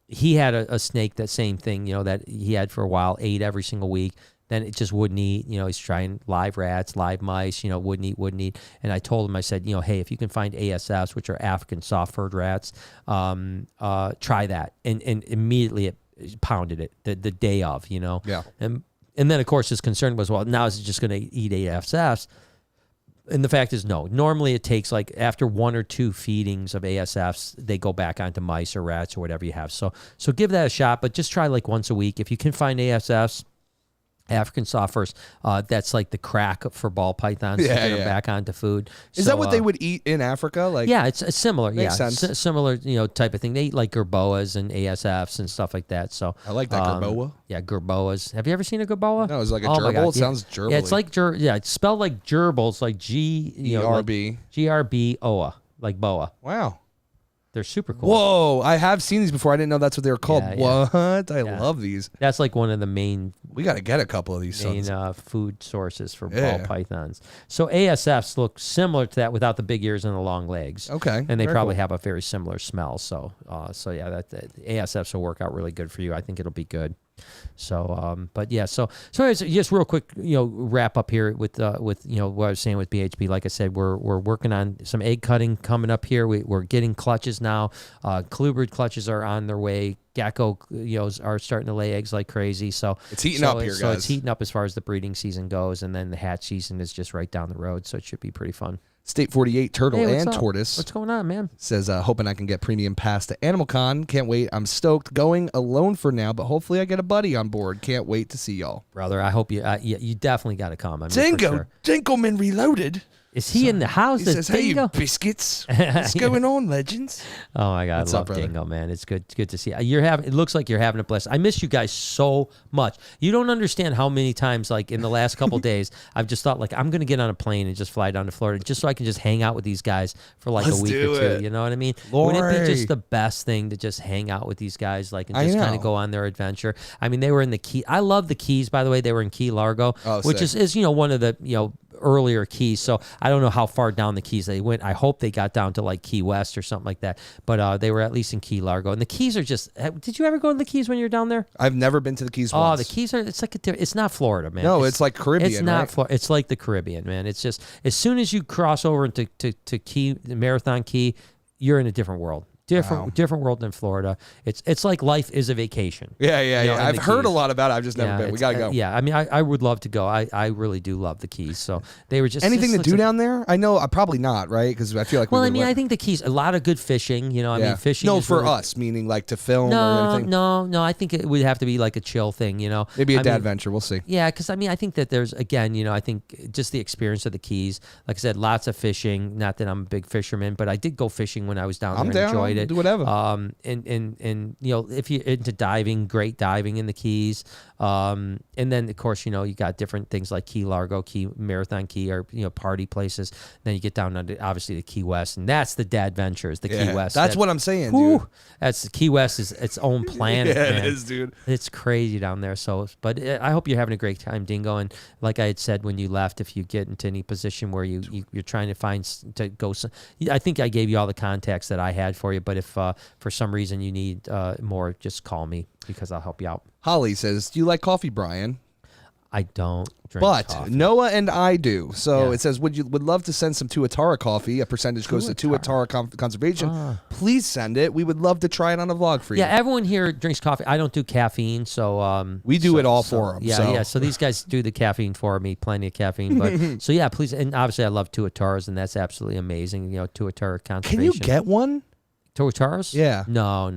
He had a snake, that same thing, that he had for a while, ate every single week. Then it just wouldn't eat. He's trying live rats, live mice, wouldn't eat. And I told him, I said, hey, if you can find ASFs, which are African soft-furred rats, try that. And immediately it pounded it the day of, Yeah. And then, of course, his concern was, well, now is it just going to eat ASFs? And the fact is, no. Normally it takes after 1 or 2 feedings of ASFs, they go back onto mice or rats or whatever you have. So give that a shot, but just try once a week. If you can find ASFs, African soft-furs, that's like the crack for ball pythons to get them back onto food. Is that what they would eat in Africa? Yeah, it's similar. Makes sense. Similar, type of thing. They eat like gerboas and ASFs and stuff like that. So I like that gerboa. Yeah, gerboas. Have you ever seen a gerboa? No, it's like a gerbil. It sounds gerbil. Yeah, it's like it's spelled like gerbils, like GRB. GRBOA, like boa. Wow. They're super cool. Whoa, I have seen these before. I didn't know that's what they were called. Yeah. What? I love these. That's like one of the main We got to get a couple of these food sources for ball pythons. So ASFs look similar to that without the big ears and the long legs. Okay. And they probably have a very similar smell. So that ASFs will work out really good for you. I think it'll be good. So, but yeah, so anyways, just real quick, wrap up here with what I was saying with BHP. Like I said, we're working on some egg cutting coming up here. We're getting clutches now. Colubrid clutches are on their way. Gecko, are starting to lay eggs like crazy. So it's heating up here, guys. So it's heating up as far as the breeding season goes, and then the hatch season is just right down the road. So it should be pretty fun. State 48 turtle and up? tortoise. What's going on, man? Says, hoping I can get premium pass to Animal Con. Can't wait. I'm stoked. Going alone for now, but hopefully I get a buddy on board. Can't wait to see y'all. Brother, I hope you definitely got to come. Dinkelman Reloaded. Is he in the house? He says, hey, you biscuits. What's going on, legends? Oh, my God. What's I love up, Dingo, man. It's good to see. It looks like you're having a blast. I miss you guys so much. You don't understand how many times, in the last couple days, I've just thought, I'm going to get on a plane and just fly down to Florida just so I can just hang out with these guys for a week or two. You know what I mean? Lori. Wouldn't it be just the best thing to just hang out with these guys, and just kind of go on their adventure? I mean, they were in the Key. I love the Keys, by the way. They were in Key Largo, which is one of the, earlier Keys. So I don't know how far down the Keys they went. I hope they got down to Key West or something like that. But they were at least in Key Largo. And the Keys are just, did you ever go to the Keys when you were down there? I've never been to the Keys once. The Keys are, it's it's not Florida, man. No, it's like Caribbean, It's not right? Florida. It's like the Caribbean, man. It's just, as soon as you cross over into Key, Marathon Key, you're in a different world. Different world than Florida. It's like life is a vacation. Yeah. I've heard a lot about it. I've just never been. We gotta go. I mean, I would love to go. I really do love the Keys. So they were just anything to do down there. I know, probably not, right? Because I feel like. Well, I think the Keys, a lot of good fishing. I mean, fishing. No, is for really, us, meaning to film or anything. No. I think it would have to be a chill thing. Maybe a dad venture. We'll see. Yeah, because I think that there's I think just the experience of the Keys. Like I said, lots of fishing. Not that I'm a big fisherman, but I did go fishing when I was down there. I'm down. Enjoyed it. Do whatever. And if you're into diving, great diving in the Keys. And then of course you got different things like Key Largo, Key Marathon Key, or party places. Then you get down to obviously the Key West, and that's the dad ventures. The Key West. That's what I'm saying, dude. That's Key West is its own planet. Yeah, man. it is, dude. It's crazy down there. So, but I hope you're having a great time, Dingo. And like I had said when you left, if you get into any position where you're trying to go, I think I gave you all the contacts that I had for you. But if for some reason you need more, just call me because I'll help you out. Holly says, do you like coffee, Brian? I don't drink but coffee. Noah and I do. So it says, would love to send some Tuatara coffee. A percentage goes to Tuatara Conservation. Please send it. We would love to try it on a vlog for you. Yeah, everyone here drinks coffee. I don't do caffeine, so we do it all for them. Yeah. So these guys do the caffeine for me, plenty of caffeine. But so yeah, please, and obviously I love Tuataras, and that's absolutely amazing. Tuatara Conservation. Can you get one? Tuataras? Yeah. No.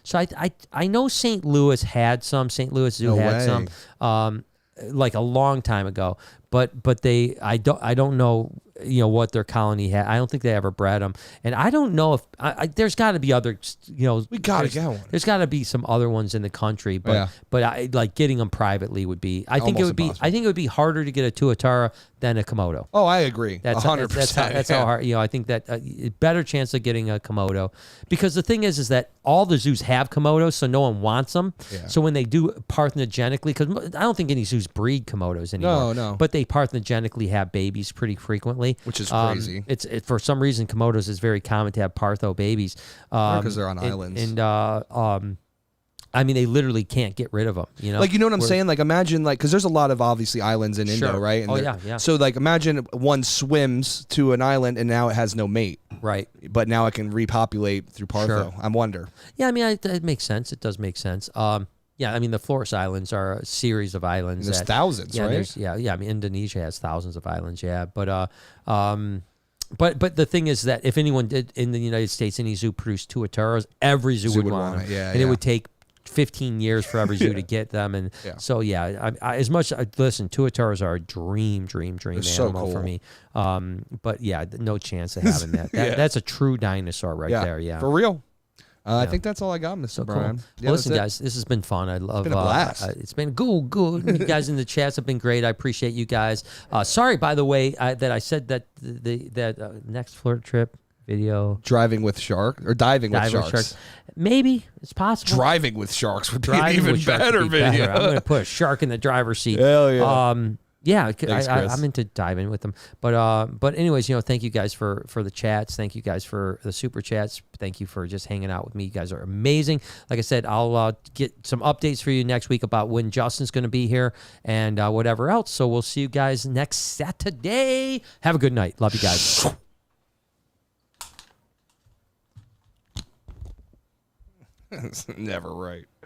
So I know St. Louis had some. St. Louis Zoo had some. A long time ago, but I don't know what their colony had. I don't think they ever bred them, and I don't know if there's got to be other. We gotta get one. There's got to be some other ones in the country, but I like getting them privately would be. I think Almost impossible. I think it would be harder to get a tuatara than a Komodo. Oh, I agree. That's 100%. That's how hard. I think that better chance of getting a Komodo, because the thing is that all the zoos have Komodos, so no one wants them. Yeah. So when they do parthenogenically, because I don't think any zoos breed Komodos anymore. No. But they parthenogenically have babies pretty frequently, which is crazy. It's for some reason Komodos is very common to have partho babies because they're on islands. And I mean, they literally can't get rid of them. Like, you know what I'm saying? Like, imagine, like, because there's a lot of obviously islands in Indo, right? And yeah. So, like, imagine one swims to an island and now it has no mate, right? But now it can repopulate through partho. Sure. I wonder. Yeah, I mean, it makes sense. It does make sense. Yeah, I mean, the Flores Islands are a series of islands. There's thousands, right? Yeah. I mean, Indonesia has thousands of islands. Yeah, but the thing is that if anyone did in the United States, any zoo produced tuataras, every zoo would want it. Yeah, and it would take 15 years for every zoo to get them, and so I as much listen, tuataras are a dream animal so cool. for me. But yeah, no chance of having that. That's a true dinosaur right there. Yeah, for real. I think that's all I got, Mr. Brian. Cool. Well, listen, guys, this has been fun. I love. It's been a blast. It's been good. You guys in the chats have been great. I appreciate you guys. Sorry, by the way, that I said that the next flirt trip video driving with shark or diving with sharks. Maybe it's possible. Driving with sharks would be an even better video. I'm going to put a shark in the driver's seat. Hell yeah. Yeah, I'm into diving with them. But anyways, thank you guys for the chats. Thank you guys for the super chats. Thank you for just hanging out with me. You guys are amazing. Like I said, I'll get some updates for you next week about when Justin's going to be here and whatever else. So we'll see you guys next Saturday. Have a good night. Love you guys. It's never right.